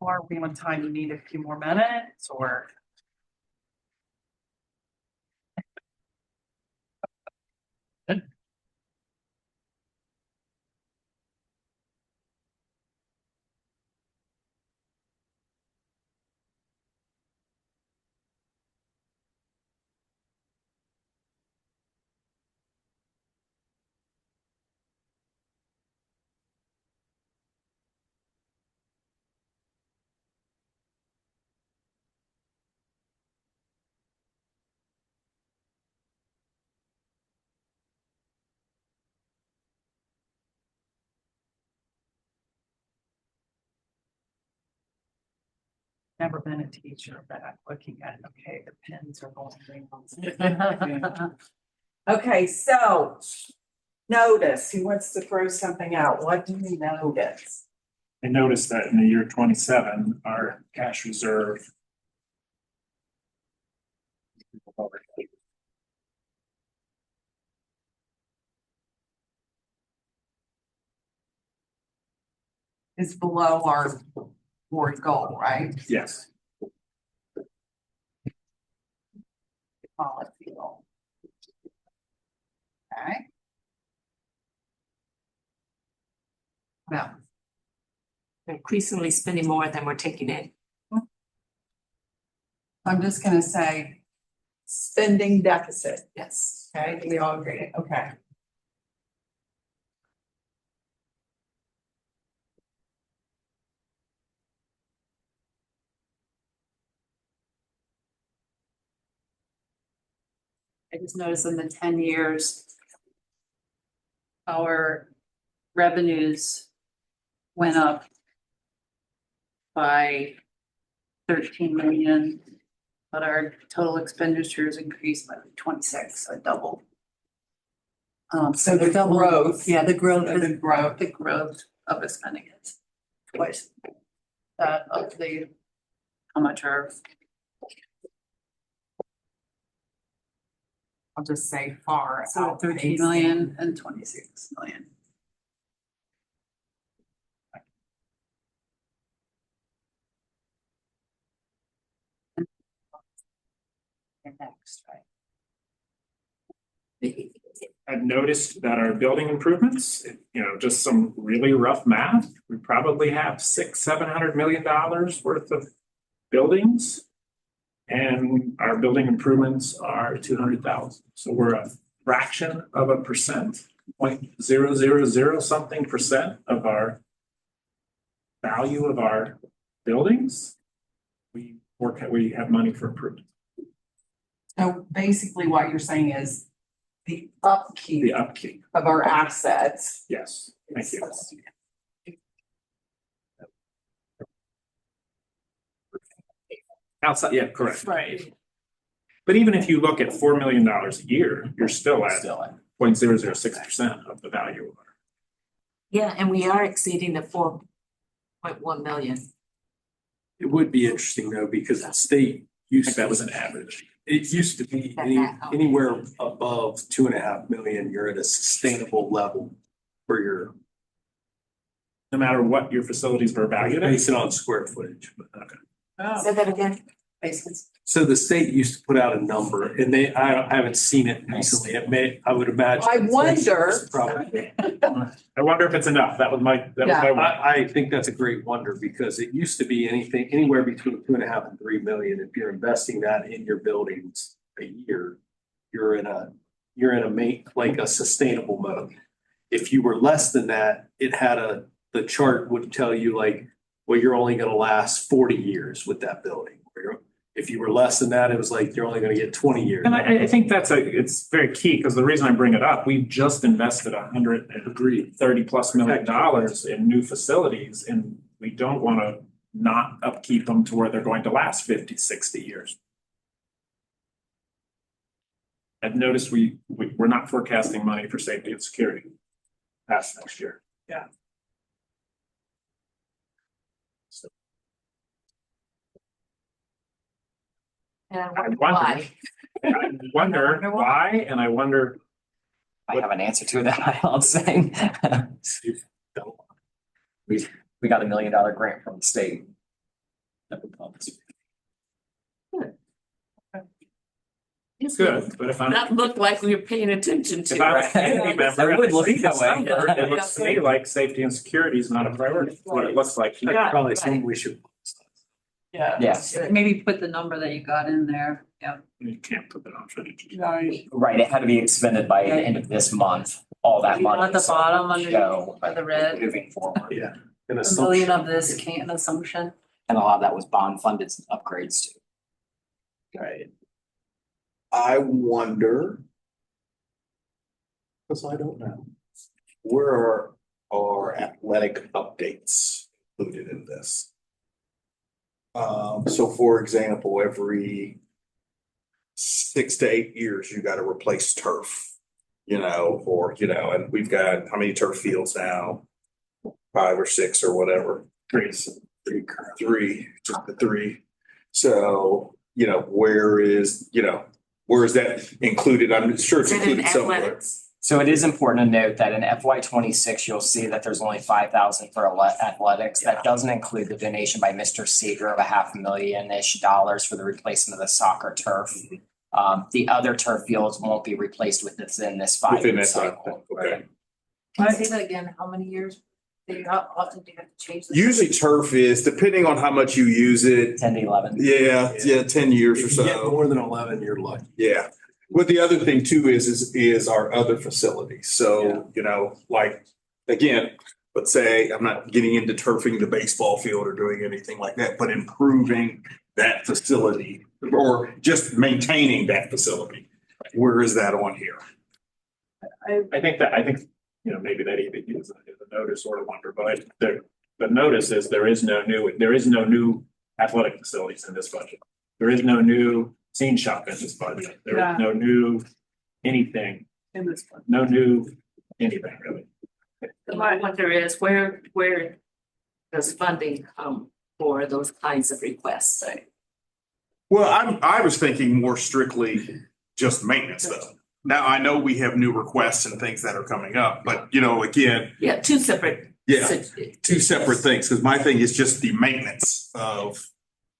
Or we want time, you need a few more minutes, or? Never been a teacher, but I'm looking at, okay, the pens are going. Okay, so notice, who wants to throw something out? What do we notice? I noticed that in the year 27, our cash reserve. Is below our board goal, right? Yes. Policy goal. Okay. Well, Increasingly spending more than we're taking in. I'm just gonna say spending deficit. Yes. Okay, do we all agree? Okay. I just noticed in the 10 years, our revenues went up by 13 million, but our total expenditures increased by 26, so double. So the double growth. Yeah, the growth So is the growth. the growth of the spending is twice that of the, how much our, I'll just say far. so 13 outpacing. million and 26 million. And next, right? I've noticed that our building improvements, just some really rough math, we probably have $700 million worth of buildings. And our building improvements are 200,000. So we're a fraction of a percent, 0.000 something percent of our value of our buildings. We have money for improvement. So basically what you're saying is the upkeep The upkeep, of our assets. yes, thank you. Outside, yeah, correct. Right. But even if you look at $4 million a year, you're still at Still at. 0.006% of the value of our. Yeah, and we are exceeding the 4.1 million. It would be interesting though, because the state I used think to, that was an average. it used to be anywhere above 2.5 million, you're at a sustainable level for your, No matter what your facilities were valued at. based it on square footage. But Okay. Oh, Say that again. Basements. so the state used to put out a number and I haven't seen it recently. I would imagine. I wonder. Probably. I wonder if it's enough. That was my Yeah. one. I think that's a great wonder because it used to be anywhere between 2.5 and 3 million. If you're investing that in your buildings a year, you're in a like a sustainable mode. If you were less than that, the chart would tell you like, well, you're only gonna last 40 years with that building. If you were less than that, it was like, you're only gonna get 20 years. And I think it's very key because the reason I bring it up, we've just invested $130+ million in new facilities and we don't want to not upkeep them to where they're going to last 50, 60 years. I've noticed we're not forecasting money for safety and security past next year. Yeah. And I I wonder wonder, why. I wonder why, and I wonder, I have an answer to that, I'll say. We got $1 million grant from the state Yes, Good, but if I'm, that looked like we were paying attention to. if I'm a right? committee member, That and would I look see that this way. number, it looks to me like safety and security is not a priority, what it looks like. to me. Yeah. Probably something we should. Yeah. Yeah, Maybe put the number that you got in there, yeah. You can't put that on for the. Right. right, it had to be expended by the end of this month, all that money. At the so bottom under show by the red, moving forward. Yeah. An a assumption. million of this can't, an assumption. And a lot of that was bond funded upgrades too. Right. I wonder. Cause I don't know. Where are our athletic updates included in this? So for example, every 6 to 8 years, you gotta replace turf. And we've got how many turf fields now? 5 or 6 or whatever. Three, just the three. So, where is that included? I'm sure it's Is it in included somewhere. athletics? So it is important to note that in FY 26, you'll see that there's only 5,000 for athletics. That doesn't include the donation by Mr. Seeger of $500,000-ish for the replacement of the soccer turf. The other turf fields won't be replaced within this Within 5-year that cycle. okay. Can you say that again? How many years? How often do you have to change this? Usually turf is, depending on how much you use it, 10 to 11. yeah, 10 years or If you get so. more than 11, you're lucky. Yeah. But the other thing too is our other facilities. So, like, again, let's say I'm not getting into turfing the baseball field or doing anything like that, but improving that facility or just maintaining that facility. Where is that on here? I think, maybe that even is a notice or a wonder, but the notice is there is no new athletic facilities in this budget. There is no new scene shop in this budget. There Yeah. is no new anything, In this one. no new anything really. My wonder is where does funding come for those kinds of requests? Well, I was thinking more strictly just maintenance though. Now, I know we have new requests and things that are coming up, but again, Yeah, two separate. yeah, two separate things, because my thing is just the maintenance of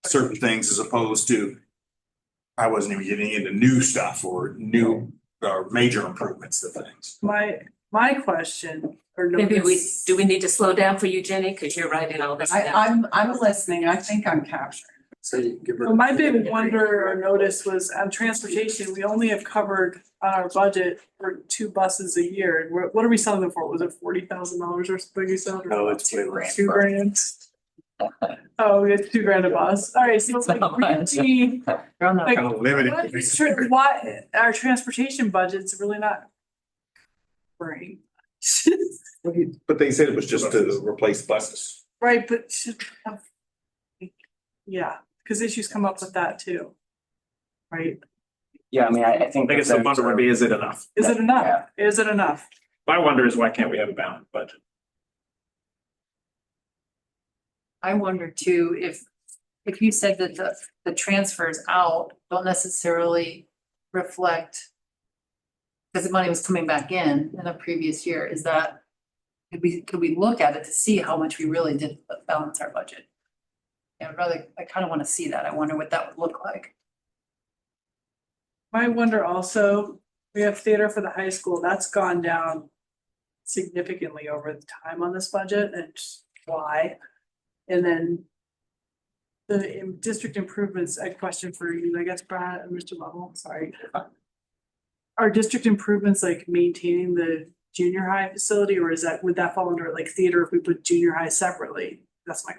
certain things as opposed to I wasn't even getting into new stuff or new or major improvements to things. My question or Maybe notice. do we need to slow down for you, Jenny? Because you're writing all this down. I'm listening. I think I'm capturing. So you give her. Well, my big wonder or notice was on transportation, we only have covered on our budget for 2 buses a year. And what are we selling them for? Was it $40,000 or something you said? No, it's way less. $2,000. Oh, we had $2,000 a bus. All right, so it's like Not much. really, You're on that. like, Kind of limited. why our transportation budget's really not great. But they said it was just to replace buses. Right, but should have. Yeah, because issues come up with that too. Right? Yeah, I mean, I I think. guess the wonder would be, is it enough? Is it enough? Yeah. Is it enough? My wonder is why can't we have a balanced budget? I wonder too, if you said that the transfers out don't necessarily reflect. Because the money was coming back in a previous year, is that, could we look at it to see how much we really did balance our budget? Yeah, I kind of want to see that. I wonder what that would look like. I wonder also, we have theater for the high school, that's gone down significantly over the time on this budget and just why? And then the district improvements, a question for you, I guess, Brad and Mr. Lovell, sorry. Are district improvements like maintaining the junior high facility, or would that fall under like theater if we put junior high separately? That's my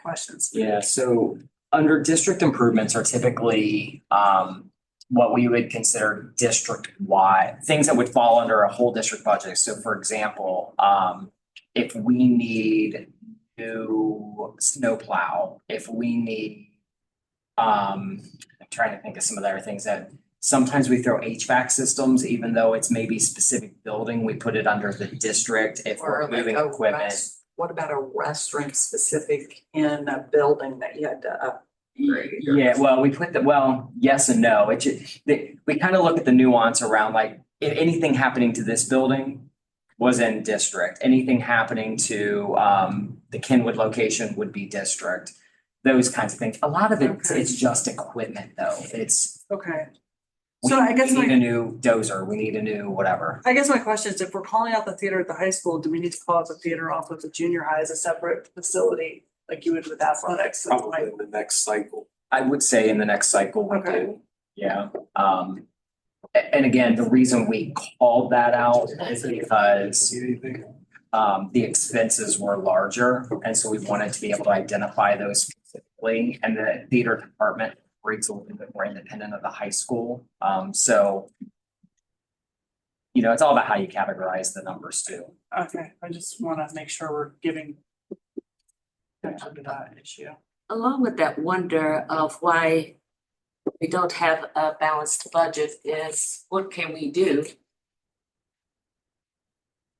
questions. Yeah, so under district improvements are typically what we would consider district-wide, things that would fall under a whole district budget. So for example, if we need new snowplow, if we need, I'm trying to think of some of the other things that sometimes we throw HVAC systems, even though it's maybe specific building, we put it under the district if we're moving equipment. What about a restaurant specific in a building that you had to upgrade? Yeah, well, yes and no. We kind of look at the nuance around like if anything happening to this building was in district, anything happening to the Kenwood location would be district. those kinds of things. A lot of it, Okay. it's just equipment though. It's, Okay. we So I guess we need my- a new dozer, we need a new whatever. I guess my question is, if we're calling out the theater at the high school, do we need to call out the theater off of the junior high as a separate facility? Like you would with athletics? That's Probably my- in the next cycle. I would say in the next cycle we Okay. do, yeah. And again, the reason we called that out is because See anything? the expenses were larger, and so we wanted to be able to identify those specifically. And the theater department operates a little bit more independent of the high school. So, you know, it's all about how you categorize the numbers too. Okay, I just wanna make sure we're giving attention to that issue. Along with that wonder of why we don't have a balanced budget is what can we do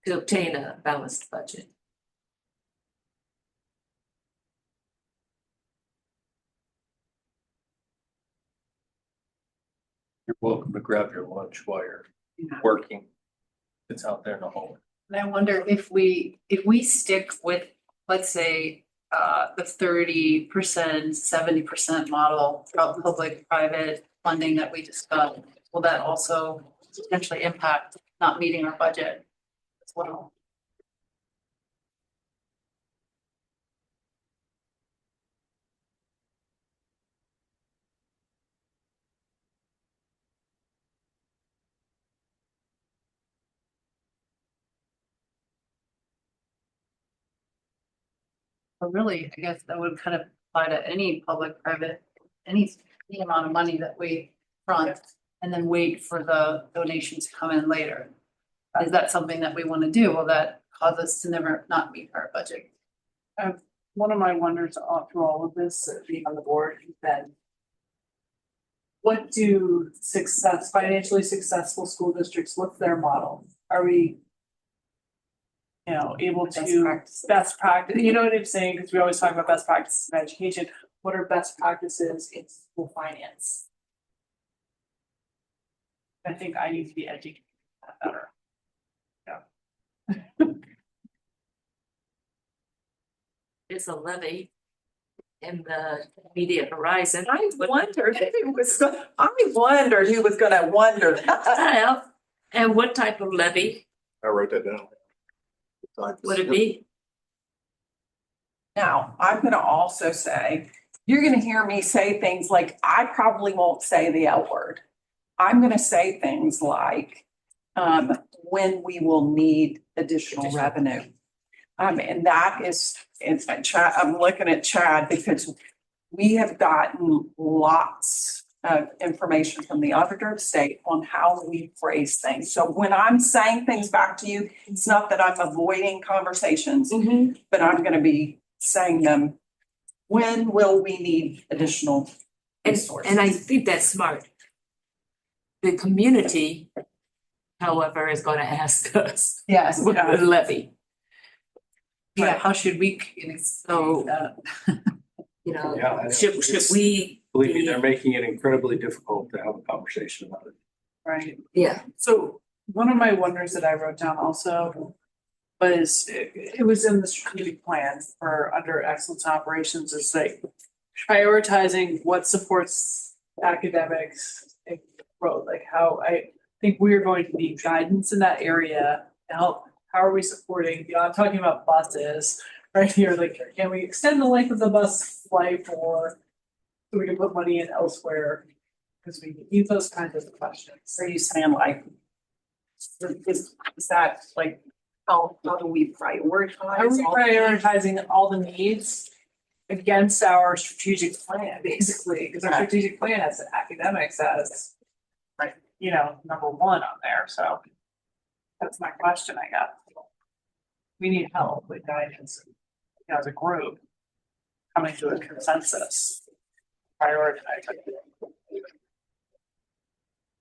to obtain a balanced budget? You're welcome to grab your lunch while you're Yeah. working. It's out there in the hallway. And I wonder if we stick with, let's say, the 30%, 70% model of public-private funding that we discussed, will that also potentially impact not meeting our budget as well? Or really, I guess that would kind of apply to any public-private, any amount of money that we front and then wait for the donations to come in later. Is that something that we want to do? Will that cause us to never not meet our budget? One of my wonders through all of this, being on the board, has been what do financially successful school districts, what's their model? Are we, you know, able Best to practices. best practice, you know what I'm saying? Because we always talk about best practices in education. What are best practices in school finance? I think I need to be educated better. There's a levy in the immediate horizon. I wondered who was gonna wonder that. Well, and what type of levy I wrote that down. would it be? Now, I'm gonna also say, you're gonna hear me say things like, I probably won't say the L word. I'm gonna say things like, when we will need additional revenue. And that is, Chad, I'm looking at Chad because we have gotten lots of information from the auditor of state on how we phrase things. So when I'm saying things back to you, it's not that I'm avoiding conversations, but I'm gonna be saying them. When will we need additional resources? And I think that's smart. The community, however, is gonna ask us Yes. what the levy. Yeah, how should we, So, that? you know, Yeah, I know. should we? Believe me, be- they're making it incredibly difficult to have a conversation about it. Right. Yeah, So one of my wonders that I wrote down also was, it was in the strategic plan for under excellence in operations, is like prioritizing what supports academics and growth, like how I think we're going to need guidance in that area to help. How are we supporting, you know, I'm talking about buses right here, like, can we extend the length of the bus flight or so we can put money in elsewhere? Because we need those kinds of questions. Are you saying like, is that like, how do we prioritize? How are we prioritizing all the needs against our strategic plan, basically? Because our Right. strategic plan has academics as, like, you know, number one on there, so that's my question, I guess. We need help with guidance, you know, as a group, coming to a consensus, prioritizing.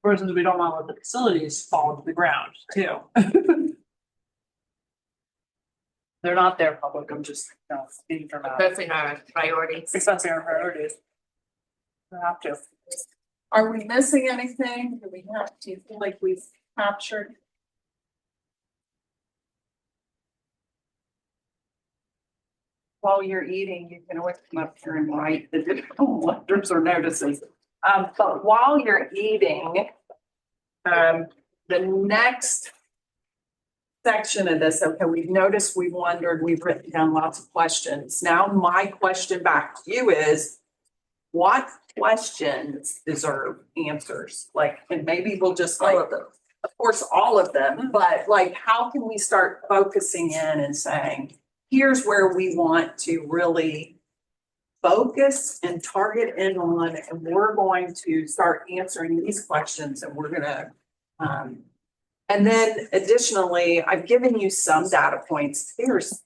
Versus we don't want to let the facilities fall to the ground too. They're not their public, I'm just, you know, being dramatic. that's in our priorities. Assessing our priorities. We have to. Are we missing anything? Do we have to feel like we've captured? while you're eating, you can always come up here and write the different letters or notices. But while you're eating, the next section of this, okay, we've noticed, we've wondered, we've written down lots of questions. Now, my question back to you is, what questions deserve answers? Like, and maybe we'll just like, of course, all of them, but like, how can we start focusing in and saying, here's where we want to really focus and target in on, and we're going to start answering these questions, and we're gonna, and then additionally, I've given you some data points. There's,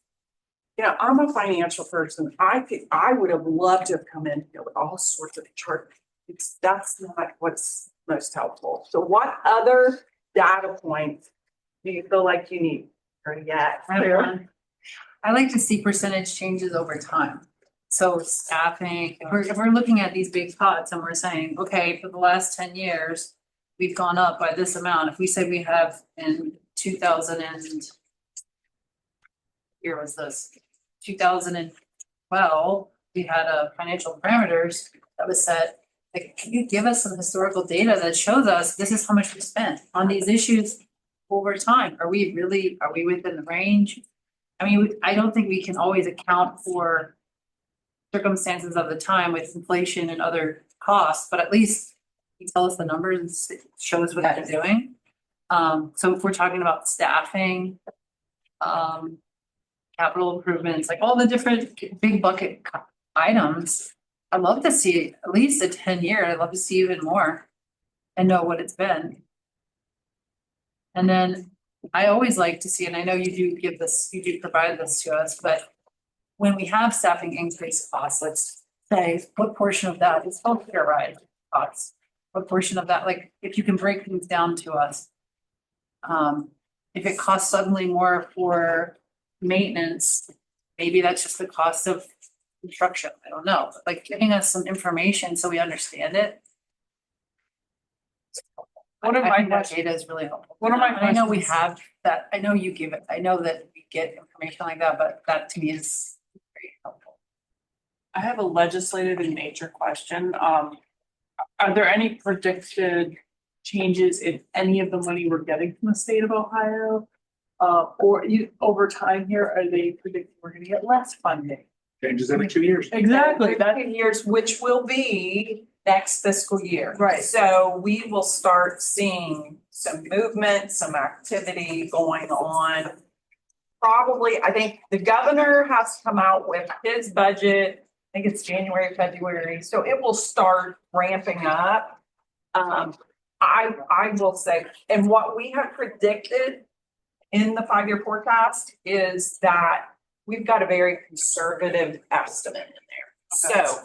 I'm a financial person. I would have loved to have come in here with all sorts of charts. That's not what's most helpful. So what other data points do you feel like you need or yet? I like to see percentage changes over time. So staffing, if we're looking at these big pots and we're saying, okay, for the last 10 years, we've gone up by this amount. If we say we have in 2000 and here was this 2012, we had a financial parameters that was set. Like, can you give us some historical data that shows us this is how much we spent on these issues over time? Are we within the range? I mean, I don't think we can always account for circumstances of the time with inflation and other costs, but at least you tell us the numbers and show us what they're doing. So if we're talking about staffing, capital improvements, like all the different big bucket items, I'd love to see at least a 10-year. I'd love to see even more and know what it's been. And then I always like to see, and I know you do provide this to us, but when we have staffing increase costs, let's say what portion of that is healthcare ride costs? What portion of that, like if you can break things down to us. If it costs suddenly more for maintenance, maybe that's just the cost of construction. I don't know, but like giving us some information so we understand it. One of I my think that questions, data is really helpful. one of my And I know we questions- have that, I know you give it, I know that we get information like that, but that to me is very helpful. I have a legislative in nature question. Are there any predicted changes in any of the money we're getting from the state of Ohio? Over time here, are they predicting we're gonna get less funding? Changes every 2 years. Exactly, Every 2 years, which will be next fiscal year. Right. So we will start seeing some movement, some activity going on. Probably, I think the governor has to come out with his budget. I think it's January, February, so it will start ramping up. I will say, and what we have predicted in the 5-year forecast is that we've got a very conservative estimate in there. So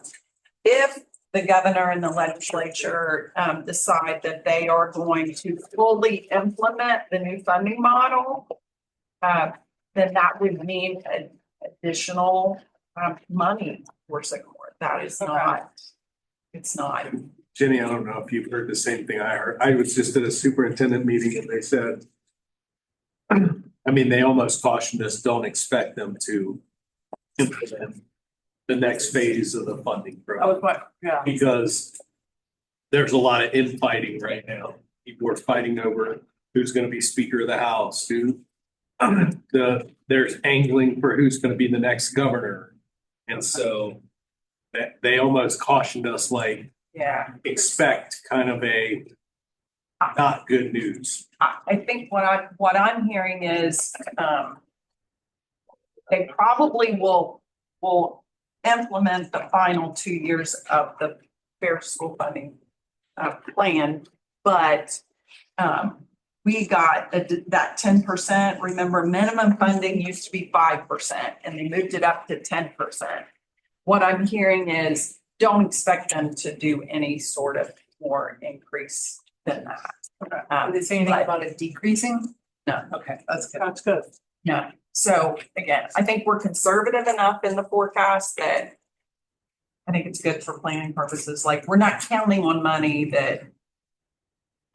if the governor and the legislature decide that they are going to fully implement the new funding model, then that would mean additional money for Sycamore. That is not, it's not. Jenny, I don't know if you've heard the same thing I heard. I was just at a superintendent meeting and they said, I mean, they almost cautioned us, don't expect them to implement the next phase of the funding program. Because there's a lot of infighting right now. People are fighting over who's going to be Speaker of the House, there's angling for who's going to be the next governor. And so they almost cautioned us like, expect kind of a not good news. I think what I'm hearing is they probably will implement the final 2 years of the fair school funding plan, but we got that 10%. Remember, minimum funding used to be 5% and they moved it up to 10%. What I'm hearing is don't expect them to do any sort of more increase than that. Did they say anything about it decreasing? No. Okay, that's good. That's good. No. So again, I think we're conservative enough in the forecast that I think it's good for planning purposes. Like, we're not counting on money that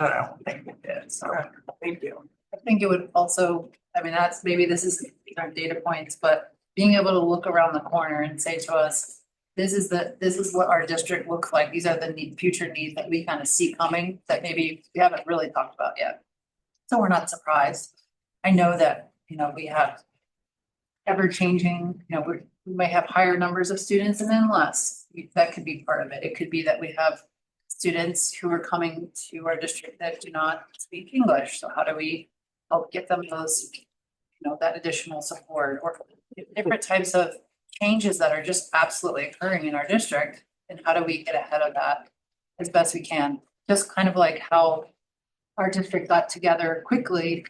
I don't think we did. So thank you. I think it would also, I mean, maybe this is these aren't data points, but being able to look around the corner and say to us, this is what our district looks like. These are the future needs that we kind of see coming that maybe we haven't really talked about yet. So we're not surprised. I know that, we have ever changing, we may have higher numbers of students and then less. That could be part of it. It could be that we have students who are coming to our district that do not speak English. So how do we help get them those, that additional support, or different types of changes that are just absolutely occurring in our district? And how do we get ahead of that as best we can? Just kind of like how our district got together quickly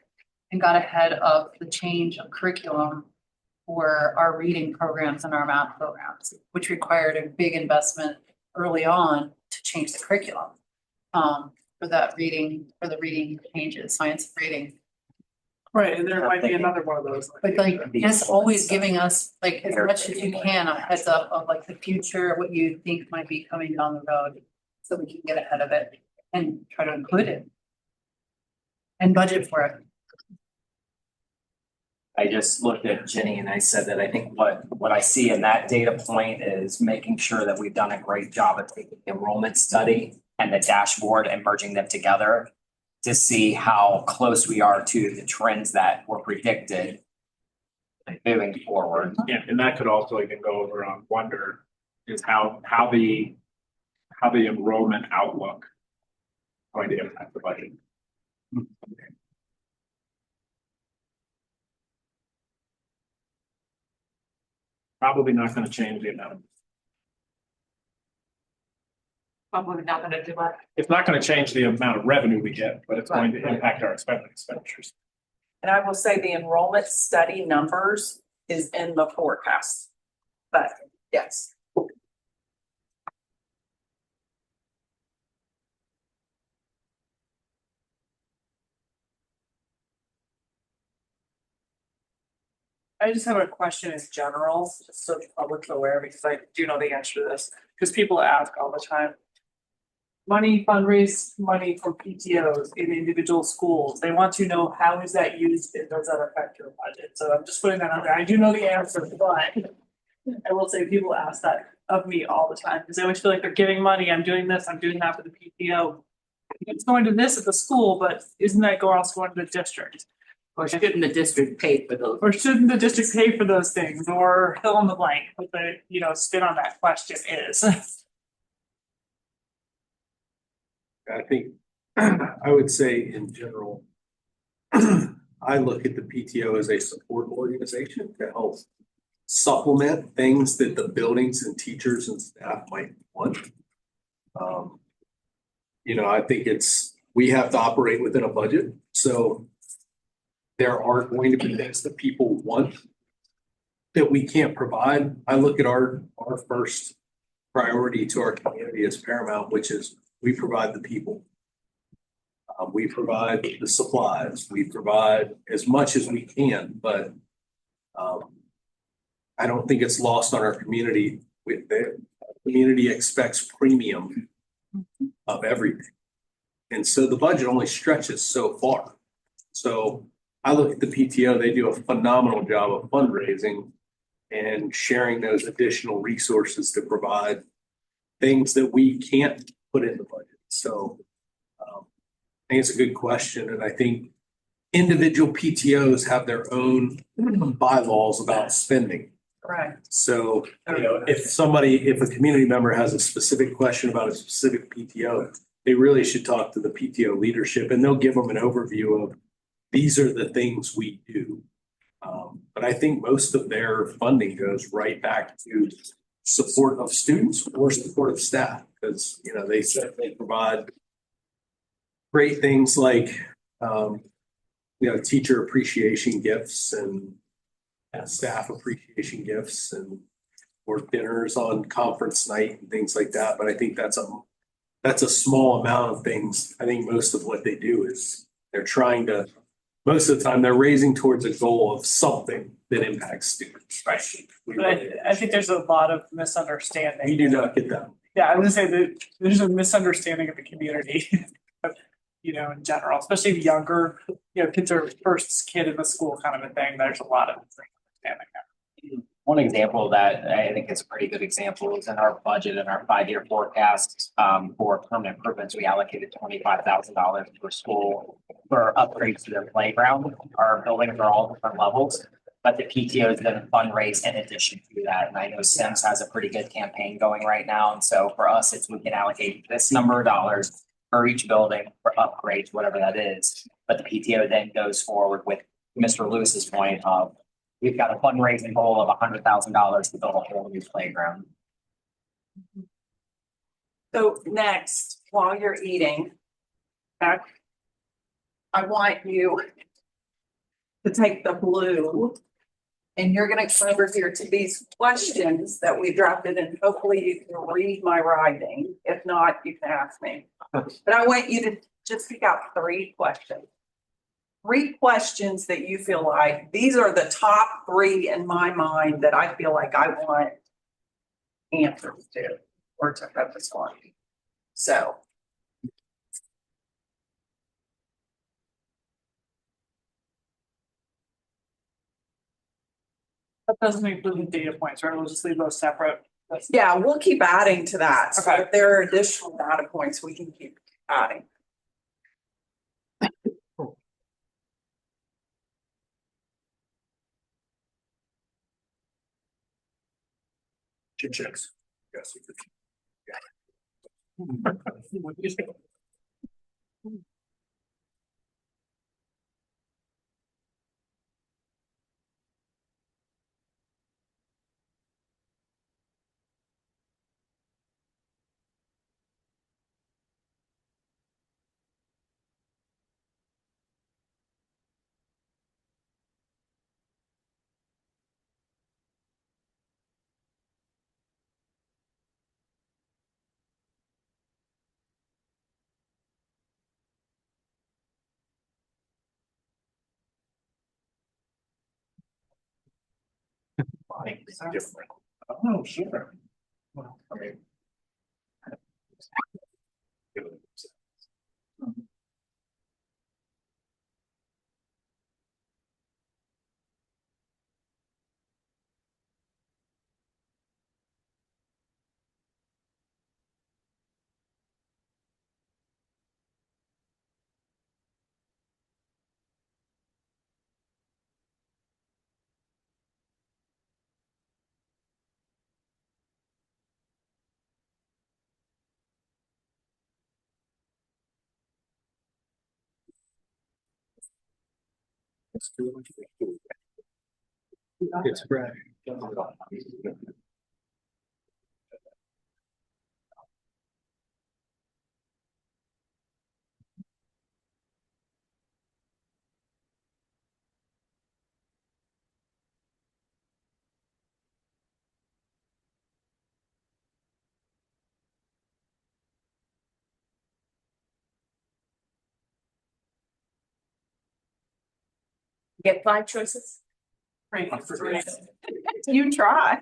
and got ahead of the change of curriculum for our reading programs and our math programs, which required a big investment early on to change the curriculum for the reading changes, science reading. Right, and there might be another one of those. But like, just always giving us like as much as you can a heads up of like the future, what you think might be coming down the road, so we can get ahead of it and try to include it and budget for it. I just looked at Jenny and I said that I think what I see in that data point is making sure that we've done a great job of taking the enrollment study and the dashboard and merging them together to see how close we are to the trends that were predicted moving forward. Yeah, and that could also even go over on Wonder is how the enrollment outlook going to impact the budget. Probably not going to change the amount. Probably not gonna do it. It's not going to change the amount of revenue we get, but it's going to impact our expenditures. And I will say the enrollment study numbers is in the forecast. But yes. I just have a question in general, just so the public's aware, because I do know the answer to this, because people ask all the time. Fundraise money for PTOs in individual schools. They want to know how is that used and does that affect your budget? So I'm just putting that out there. I do know the answer, but I will say people ask that of me all the time because they always feel like they're giving money. I'm doing this, I'm doing that for the PTO. It's going to this at the school, but isn't that also going to the district? Or shouldn't the district pay for those? Or shouldn't the district pay for those things? Or fill in the blank, what the spin on that question is. I think, I would say in general, I look at the PTO as a support organization to help supplement things that the buildings and teachers and staff might want. I think we have to operate within a budget, so there are going to be things that people want that we can't provide. I look at our first priority to our community as paramount, which is we provide the people. We provide the supplies. We provide as much as we can, but I don't think it's lost on our community. The community expects premium of everything. And so the budget only stretches so far. So I look at the PTO, they do a phenomenal job of fundraising and sharing those additional resources to provide things that we can't put in the budget. So I think it's a good question. And I think individual PTOs have their own bylaws about spending. Right. So, if a community member has a specific question about a specific PTO, they really should talk to the PTO leadership and they'll give them an overview of these are the things we do. But I think most of their funding goes right back to support of students or support of staff because, they said they provide great things like, teacher appreciation gifts and staff appreciation gifts and or dinners on conference night and things like that. But I think that's a small amount of things. I think most of what they do is they're trying to, most of the time they're raising towards a goal of something that impacts students. Right. But I think there's a lot of misunderstanding. You do not get that. Yeah, I would say that there's a misunderstanding of the community, in general, especially younger, kids are first kid in the school kind of a thing. There's a lot of misunderstanding there. One example that I think is a pretty good example is in our budget and our 5-year forecast, for permanent improvements, we allocated $25,000 per school for upgrades to their playground. Our buildings are all different levels, but the PTO is gonna fundraise in addition to that. And I know Sims has a pretty good campaign going right now. And so for us, it's we can allocate this number of dollars for each building for upgrades, whatever that is. But the PTO then goes forward with Mr. Lewis's point of we've got a fundraising goal of $100,000 to build a whole new playground. So next, while you're eating, okay, I want you to take the blue and you're gonna come over here to these questions that we drafted, and hopefully you can read my writing. If not, you can ask me. But I want you to just pick out 3 questions. 3 questions that you feel like, these are the top 3 in my mind that I feel like I want answers to, or to focus on. So. That doesn't include the data points, right? We'll just leave those separate. Yeah, we'll keep adding to that. So Okay. if there are additional data points, we can keep adding. Checks. Yes. Different. Oh, sure. Well, I mean. It's fresh. Get 5 choices? Great. You try.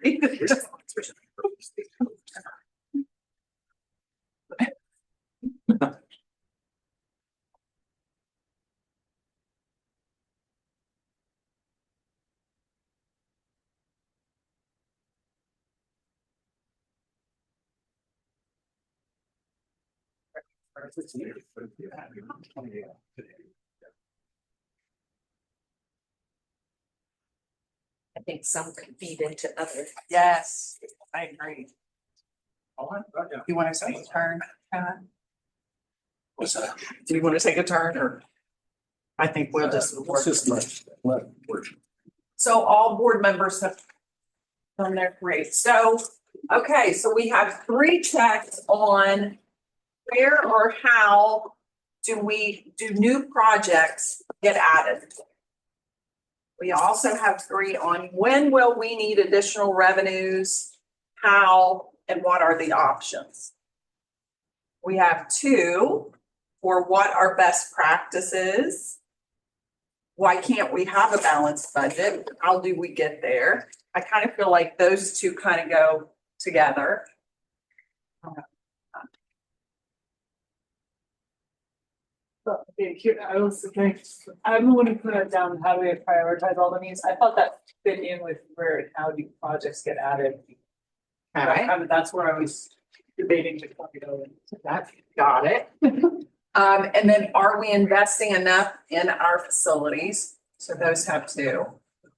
I think some could feed into other. Yes, I agree. Yeah. You want to take a turn? What's that? Do you want to take a turn, or? I think we'll just. Let's just let work. So all board members have done their great. So, okay, so we have 3 checks on where or how do new projects get added? We also have 3 on when will we need additional revenues, how, and what are the options? We have 2 for what are best practices. Why can't we have a balanced budget? How do we get there? I kind of feel like those 2 kind of go together. I was thinking, I'm the one who put it down, how do we prioritize all the needs? I thought that fit in with where and how do projects get added? That's where I was debating to go in. That, got it. And then are we investing enough in our facilities? So those have two.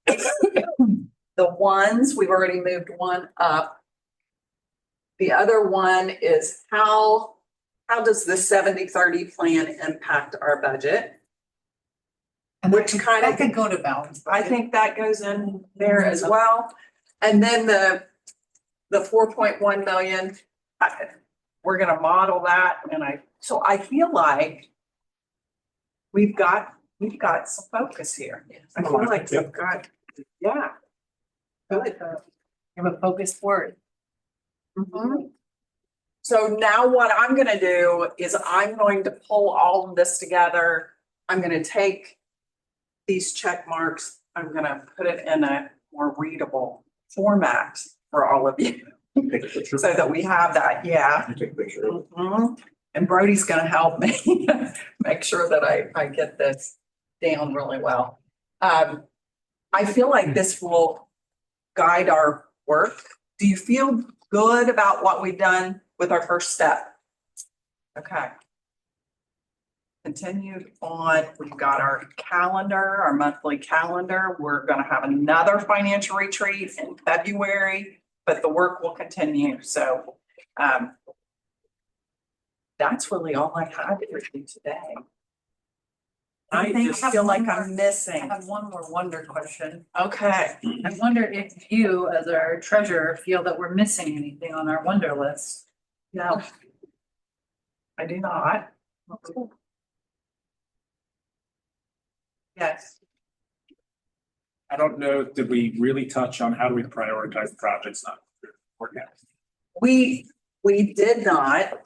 The ones, we've already moved one up. The other one is how does the 70-30 plan impact our budget? And Which kind of- that could go to balance. I think that goes in there as well. And then the 4.1 million, we're gonna model that, and so I feel like we've got some focus here. I feel like we've got, yeah. Good. You have a focused word. Mhm. So now what I'm gonna do is I'm going to pull all of this together. I'm gonna take these check marks, I'm gonna put it in a more readable format for all of you. Take a picture. So that we have that, yeah. Take a picture. Mhm. And Brody's gonna help me make sure that I get this down really well. I feel like this will guide our work. Do you feel good about what we've done with our first step? Okay. Continued on, we've got our calendar, our monthly calendar. We're gonna have another financial retreat in February, but the work will continue. So that's really all I have for you today. I feel like I'm I missing. have one more wonder question. Okay. I wonder if you, as our treasurer, feel that we're missing anything on our wonder list. No. I do not. Yes. I don't know, did we really touch on how do we prioritize projects not forecast? We did not.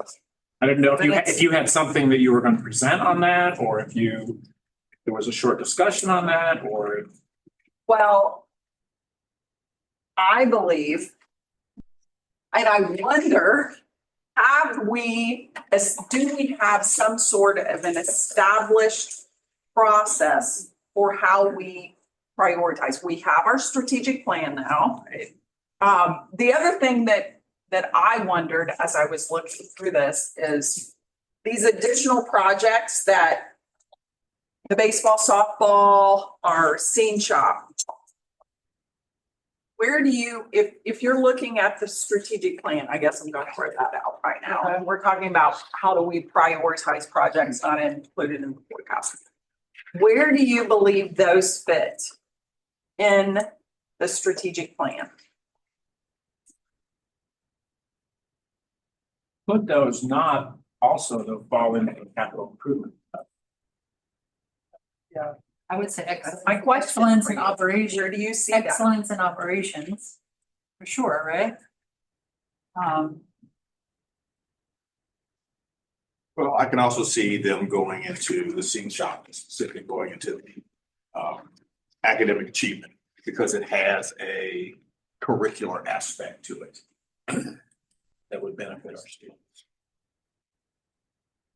I didn't know But it's- if you had something that you were going to present on that, or if there was a short discussion on that, or. Well, I believe, and I wonder, do we have some sort of an established process for how we prioritize? We have our strategic plan now. The other thing that I wondered as I was looking through this is these additional projects that the baseball, softball, our scene shop. Where do you, if you're looking at the strategic plan, I guess I'm going to throw that out right now. And we're talking about how do we prioritize projects not included in the forecast. Where do you believe those fit in the strategic plan? Could those not also though fall into the capital improvement? I would say My question excellence for in you. operations. Where do you see that? Excellence in operations, for sure, right? Well, I can also see them going into the scene shop, specifically going into the academic achievement, because it has a curricular aspect to it that would benefit our students.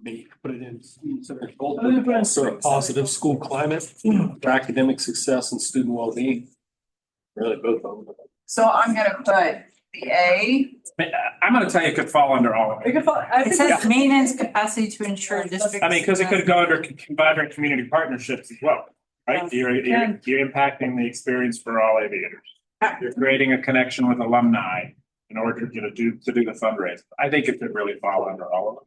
Maybe put it in, also a positive school climate for academic success and student well-being. Really, both of them. So I'm gonna put the A. I'm going to tell you, it could fall under all of it. It says maintenance capacity to ensure district. I mean, because it could go under vibrant community partnerships as well, right? You're impacting the experience for all aviators. You're creating a connection with alumni in order to do the fundraiser. I think it could really fall under all of them.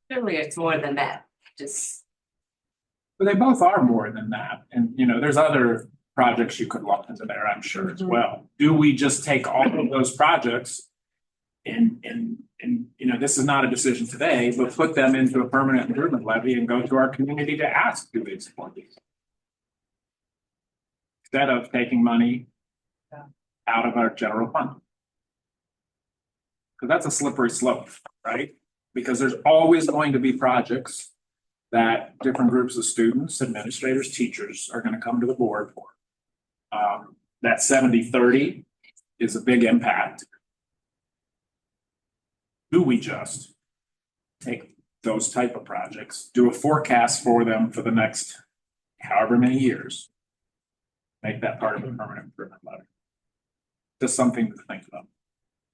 Clearly, it's more than that, But they both are more than that. And, there's other projects you could lump into there, I'm sure as well. Do we just take all of those projects and this is not a decision today, but put them into a permanent improvement levy and go to our community to ask, do they support these? Instead of taking money out of our general fund. Because that's a slippery slope, right? Because there's always going to be projects that different groups of students, administrators, teachers are going to come to the board for. That 70-30 is a big impact. do we just take those type of projects, do a forecast for them for the next however many years? Make that part of a permanent improvement letter. Just something to think about.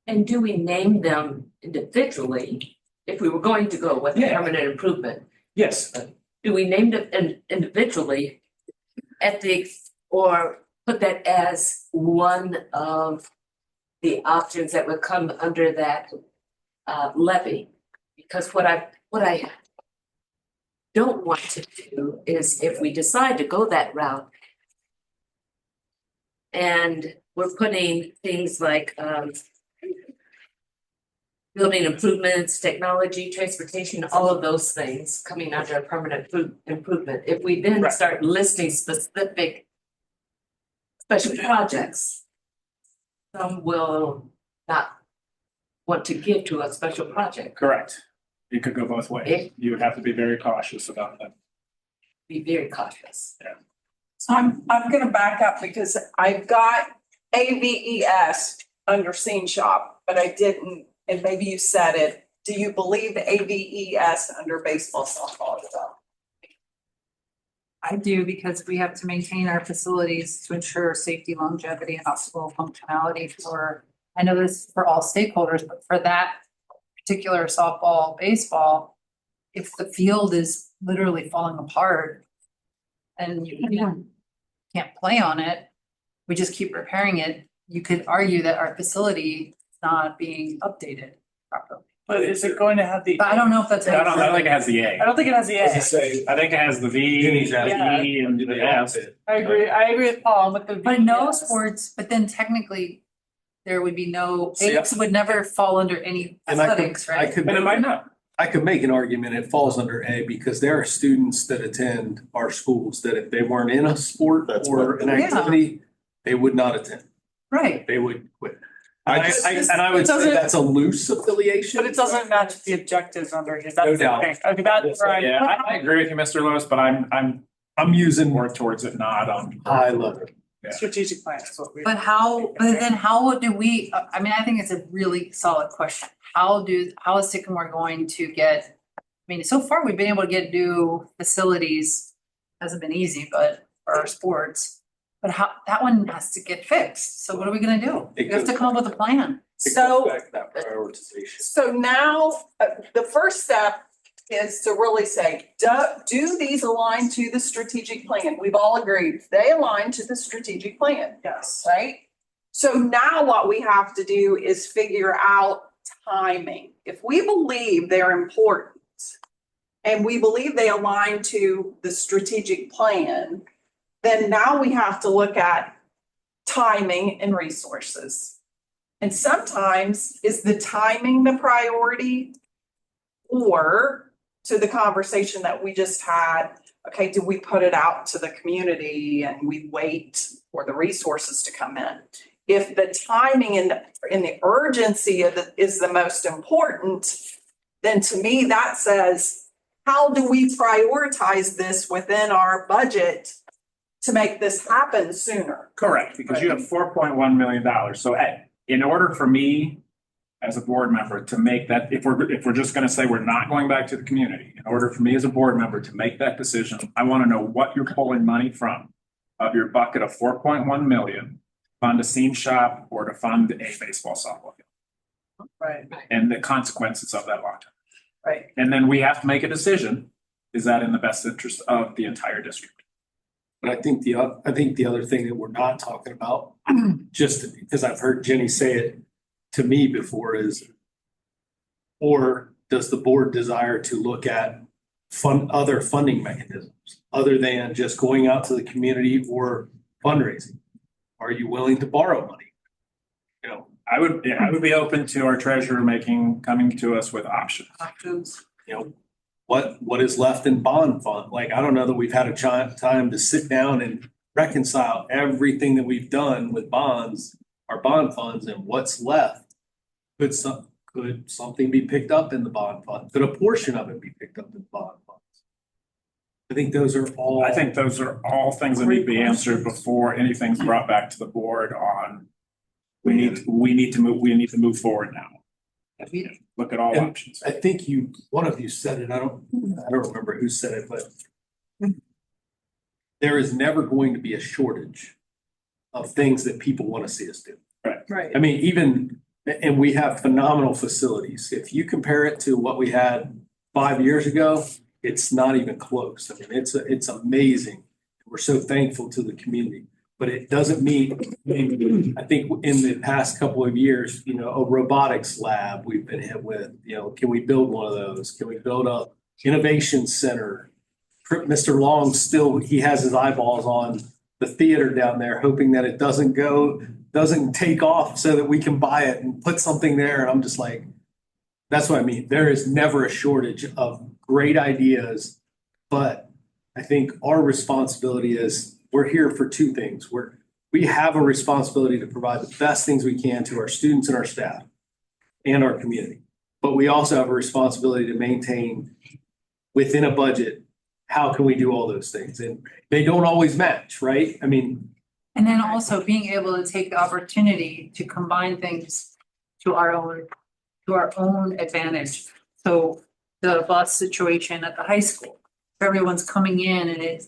And do we name them individually if we were going to go with a Yeah. permanent improvement? Yes, Do we name them individually ethics or put that as one of the options that would come under that levy? Because what I don't want to do is if we decide to go that route and we're putting things like building improvements, technology, transportation, all of those things coming under a permanent improvement. If we then Right. start listing specific special projects, some will not want to give to a special project. correct. It could go both ways. Okay. You would have to be very cautious about that. Be very cautious. So I'm gonna back up because I've got AVES under scene shop, but I didn't, and maybe you said it. Do you believe AVES under baseball softball as well? I do, because we have to maintain our facilities to ensure safety, longevity, and optimal functionality for, I know this is for all stakeholders, but for that particular softball, baseball, if the field is literally falling apart and you can't play on it, we just keep repairing it, you could argue that our facility is not being updated properly. But is it going to have the? But I don't know if that's. I don't think it has the A. I don't think it has the I was A. gonna say, I think it has the V, Jenny's the asking. E, and the S. I agree with Paul with the. But no VES. sports, but then technically, there would be no, See, apes would never fall under any And I could- athletics, I right? could, But it might not. I could make an argument it falls under A because there are students that attend our schools that if they weren't in a sport That's or what- an Yeah. activity, they would not attend. Right, They would quit. I I, just- and I would it say doesn't- that's a loose affiliation. But it doesn't match the objectives under his. No That's the doubt. thing. I mean, that's right. Yeah, I agree with you, Mr. Lewis, but I'm using more towards it, not on. high level. Strategic plan is what we. but then how do we, I mean, I think it's a really solid question. How is Sycamore going to get, I mean, so far we've been able to get new facilities, hasn't been easy, but for our sports. But how, that one has to get fixed, so what are we gonna do? We have to come up with a plan. It So- goes back to that prioritization. So now, the first step is to really say, do these align to the strategic plan? We've all agreed, they align to the strategic plan, Yes. right? So now what we have to do is figure out timing. If we believe they're important and we believe they align to the strategic plan, then now we have to look at timing and resources. And sometimes is the timing the priority? Or to the conversation that we just had, okay, do we put it out to the community and we wait for the resources to come in? If the timing and the urgency is the most important, then to me, that says, how do we prioritize this within our budget to make this happen sooner? Correct, because you have $4.1 million. So in order for me as a board member to make that, if we're just gonna say we're not going back to the community, in order for me as a board member to make that decision, I wanna know what you're pulling money from of your bucket of 4.1 million, fund a scene shop or to fund a baseball softball field, Right. and the consequences of that long term. Right. And then we have to make a decision, is that in the best interest of the entire district? But I think the other thing that we're not talking about, just because I've heard Jenny say it to me before is, or does the board desire to look at other funding mechanisms other than just going out to the community or fundraising? Are you willing to borrow money? You know, I would be open to our treasurer coming to us with options. you know, what is left in bond fund? Like, I don't know that we've had a time to sit down and reconcile everything that we've done with bonds, our bond funds, and what's left. Could something be picked up in the bond fund? Could a portion of it be picked up in the bond funds? I think those are all. I think those are all things that need to be answered before anything's brought back to the board on. We need to move forward now. look at all And options. I think one of you said it, I don't remember who said it, but there is never going to be a shortage of things that people want to see us do. Right. I mean, and we have phenomenal facilities. If you compare it to what we had 5 years ago, it's not even close. I mean, it's amazing. We're so thankful to the community, but it doesn't mean, I think in the past couple of years, a robotics lab we've been hit with, can we build one of those? Can we build a innovation center? Mr. Long he has his eyeballs on the theater down there, hoping that it doesn't take off so that we can buy it and put something there. And I'm just like, that's what I mean. There is never a shortage of great ideas, but I think our responsibility is we're here for two things. We have a responsibility to provide the best things we can to our students and our staff and our community. But we also have a responsibility to maintain within a budget, how can we do all those things? And they don't always match, right? I mean, And then also being able to take the opportunity to combine things to our own advantage. So the bus situation at the high school, everyone's coming in and it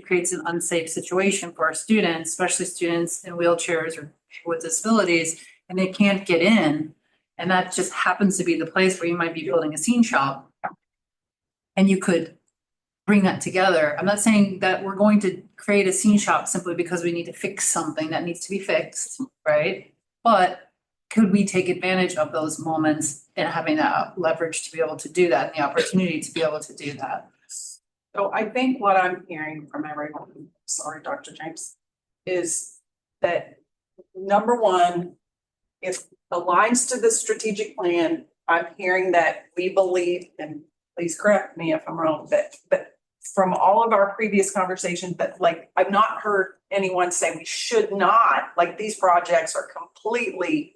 creates an unsafe situation for our students, especially students in wheelchairs or with disabilities, and they can't get in. And that just happens to be the place where you might be building a scene shop. And you could bring that together. I'm not saying that we're going to create a scene shop simply because we need to fix something that needs to be fixed, right? But could we take advantage of those moments and having that leverage to be able to do that and the opportunity to be able to do that? So I think what I'm hearing from everyone, sorry, Dr. James, is that number one, if aligns to the strategic plan, I'm hearing that we believe, and please correct me if I'm wrong, but from all of our previous conversations, that like, I've not heard anyone say we should not, like these projects are completely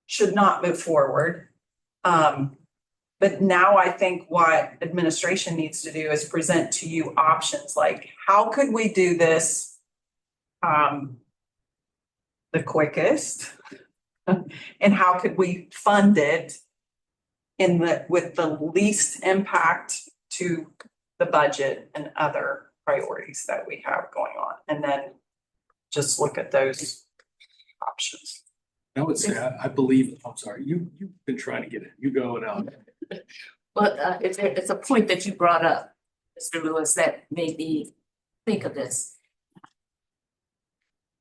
should not move forward. But now I think what administration needs to do is present to you options like, how could we do this the quickest? And how could we fund it with the least impact to the budget and other priorities that we have going on? And then just look at those options. I would say, I believe, I'm sorry, you've been trying to get it. You go and out. Well, it's a point that you brought up, Mr. Lewis, that made me think of this.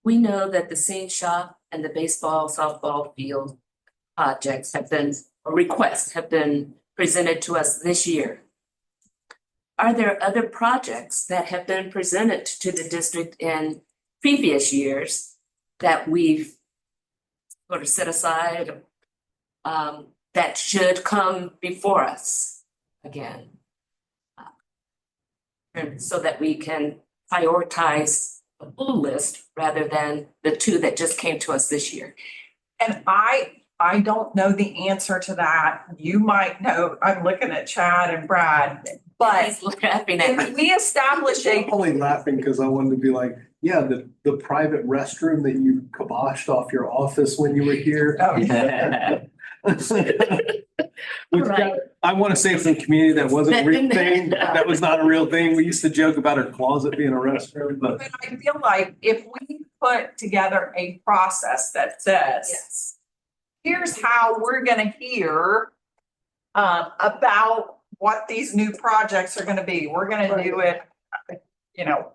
We know that the scene shop and the baseball, softball field projects requests have been presented to us this year. Are there other projects that have been presented to the district in previous years that we've sort of set aside that should come before us again? And so that we can prioritize a full list rather than the two that just came to us this year. And I don't know the answer to that. You might know. I'm looking at Chad and Brad, but He's laughing at me. if we establish I'm a only laughing because I wanted to be like, yeah, the private restroom that you kiboshed off your office when you were here. Which Right. I want to say for the community, that wasn't a That real didn't thing. That was not a real thing. We used to joke about our closet being a restroom, but But I feel like if we put together a process that says, Yes. here's how we're gonna hear about what these new projects are gonna be. We're gonna do it,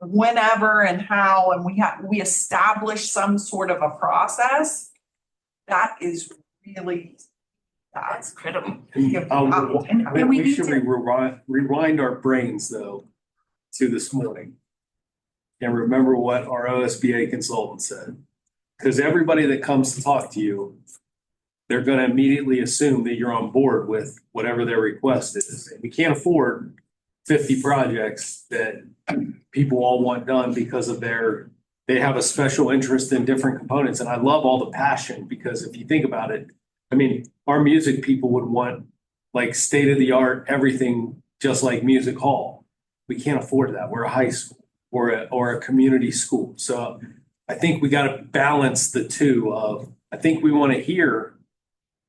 whenever and how, and we establish some sort of a process. That is really, That's critical. And we we need should to- rewind our brains though to this morning. And remember what our OSBA consultant said. Because everybody that comes to talk to you, they're going to immediately assume that you're on board with whatever their request is. And we can't afford 50 projects that people all want done because of they have a special interest in different components. And I love all the passion because if you think about it, I mean, our music people would want like state of the art, everything just like music hall. We can't afford that. We're a high school or a community school. So I think we got to balance the two of, I think we want to hear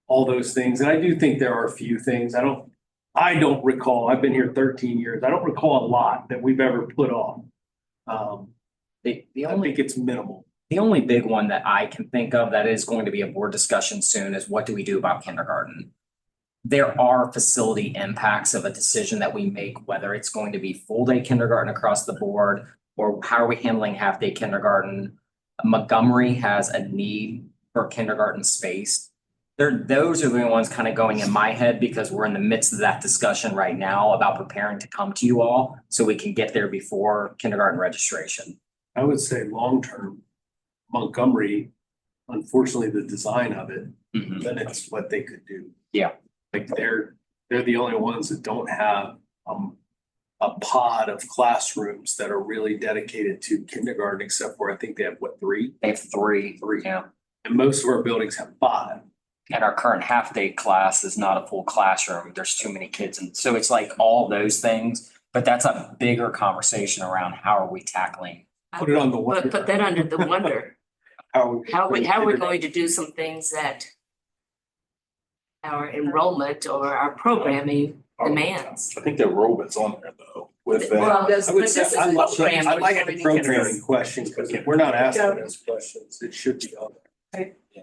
all those things. And I do think there are a few things. I don't recall, I've been here 13 years. I don't recall a lot that we've ever put off. The I only, think it's minimal. the only big one that I can think of that is going to be a board discussion soon is what do we do about kindergarten? There are facility impacts of a decision that we make, whether it's going to be full day kindergarten across the board or how are we handling half day kindergarten? Montgomery has a need for kindergarten space. Those are the ones kind of going in my head because we're in the midst of that discussion right now about preparing to come to you all so we can get there before kindergarten registration. I would say long-term, Montgomery, unfortunately, the design of it, limits what they could do. Yeah. Like they're the only ones that don't have a pod of classrooms that are really dedicated to kindergarten, except for I think they have what, 3? They have three. Yeah. And most of our buildings have 5. And our current half-day class is not a full classroom. There's too many kids. And so it's like all those things, but that's a bigger conversation around how are we tackling. Put it on the wonder. Put that under the wonder. How we're going to do some things that our enrollment or our programming demands. I think the enrollment's on there though, with that. Well, I would but say, this is I program. like the programming question, because if we're not asking those questions, it should be on there. Yeah.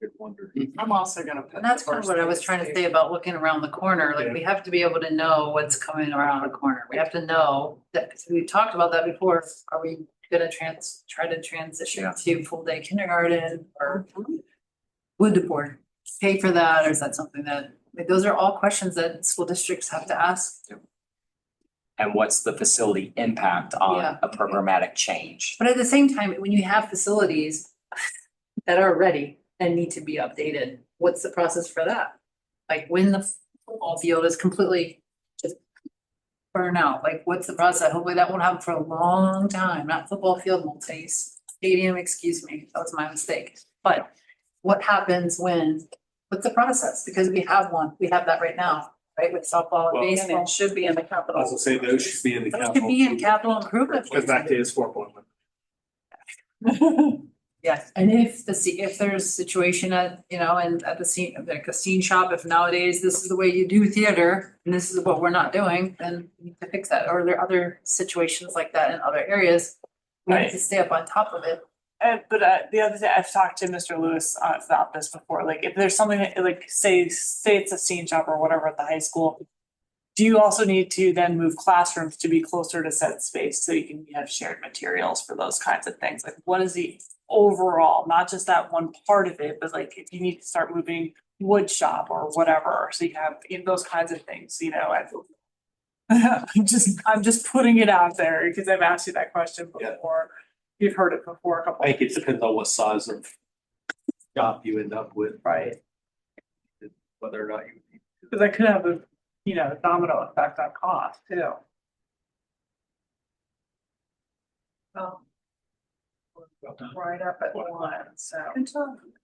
Good wonder. I'm also gonna put. And that's kind of what I was trying to say about looking around the corner, like we have to be able to know what's coming around the corner. We have to know that, because we talked about that before, are we gonna try to transition to full day kindergarten or would the board pay for that, or is that something that, like, those are all questions that school districts have to ask. And what's the facility impact on Yeah. a programmatic change? But at the same time, when you have facilities that are ready and need to be updated, what's the process for that? Like when the football field is completely just burn out, like what's the process? Hopefully that won't happen for a long time, not football field, stadium, excuse me, that was my mistake. But what happens what's the process? Because we have that right now, right, with softball and Well, And baseball. it should be in the I capital. was gonna say those should be in the Those capital. should be in capital improvement. Goes back to his 4.1. Yes, and if there's a situation at, and at the scene, like a scene shop, if nowadays this is the way you do theater and this is what we're not doing, then we need to fix that. Or are there other situations like that in other areas? We need to stay up on top of it. But the other thing, I've talked to Mr. Lewis about this before, like if there's something that, like, say it's a scene shop or whatever at the high school. Do you also need to then move classrooms to be closer to set space so you can have shared materials for those kinds of things? Like what is the overall, not just that one part of it, but like if you need to start moving wood shop or whatever, so you have those kinds of things, I'm just putting it out there because I've asked you that question before. You've heard it before a couple. I think it depends on what size of shop you end up with. Right. Whether or not you. Because that could have a, domino effect on cost too. Well, right up at 1, so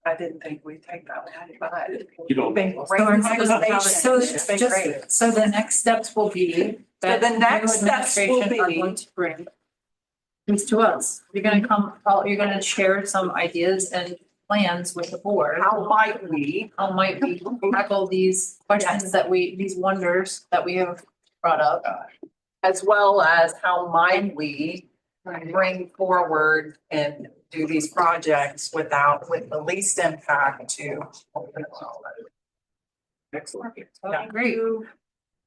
I didn't think we'd take that one, but. You don't. So the next steps will be. So the next new steps will administration are be- going to bring these to us. You're gonna share some ideas and plans with the board. How might we? How might we tackle these questions these wonders that we have brought up? As well as how might we bring forward and do these projects with the least impact to. Excellent. Yeah, great.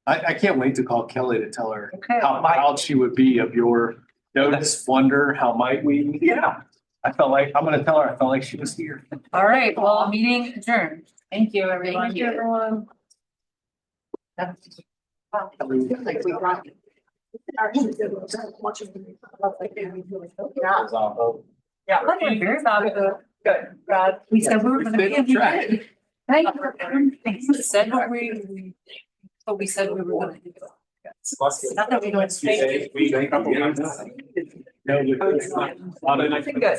I can't wait to call Kelly to tell her Okay. how proud she would be of your notice, wonder, how might we? Yeah. I'm gonna tell her, I felt like she was here. All right, well, meeting adjourned. Thank you, everyone. Thank you, everyone. Yeah. We're very about good. Brad, we said we were gonna be on track. Thank you. Said what we said we were gonna do. Not that we don't speak. No, I think good.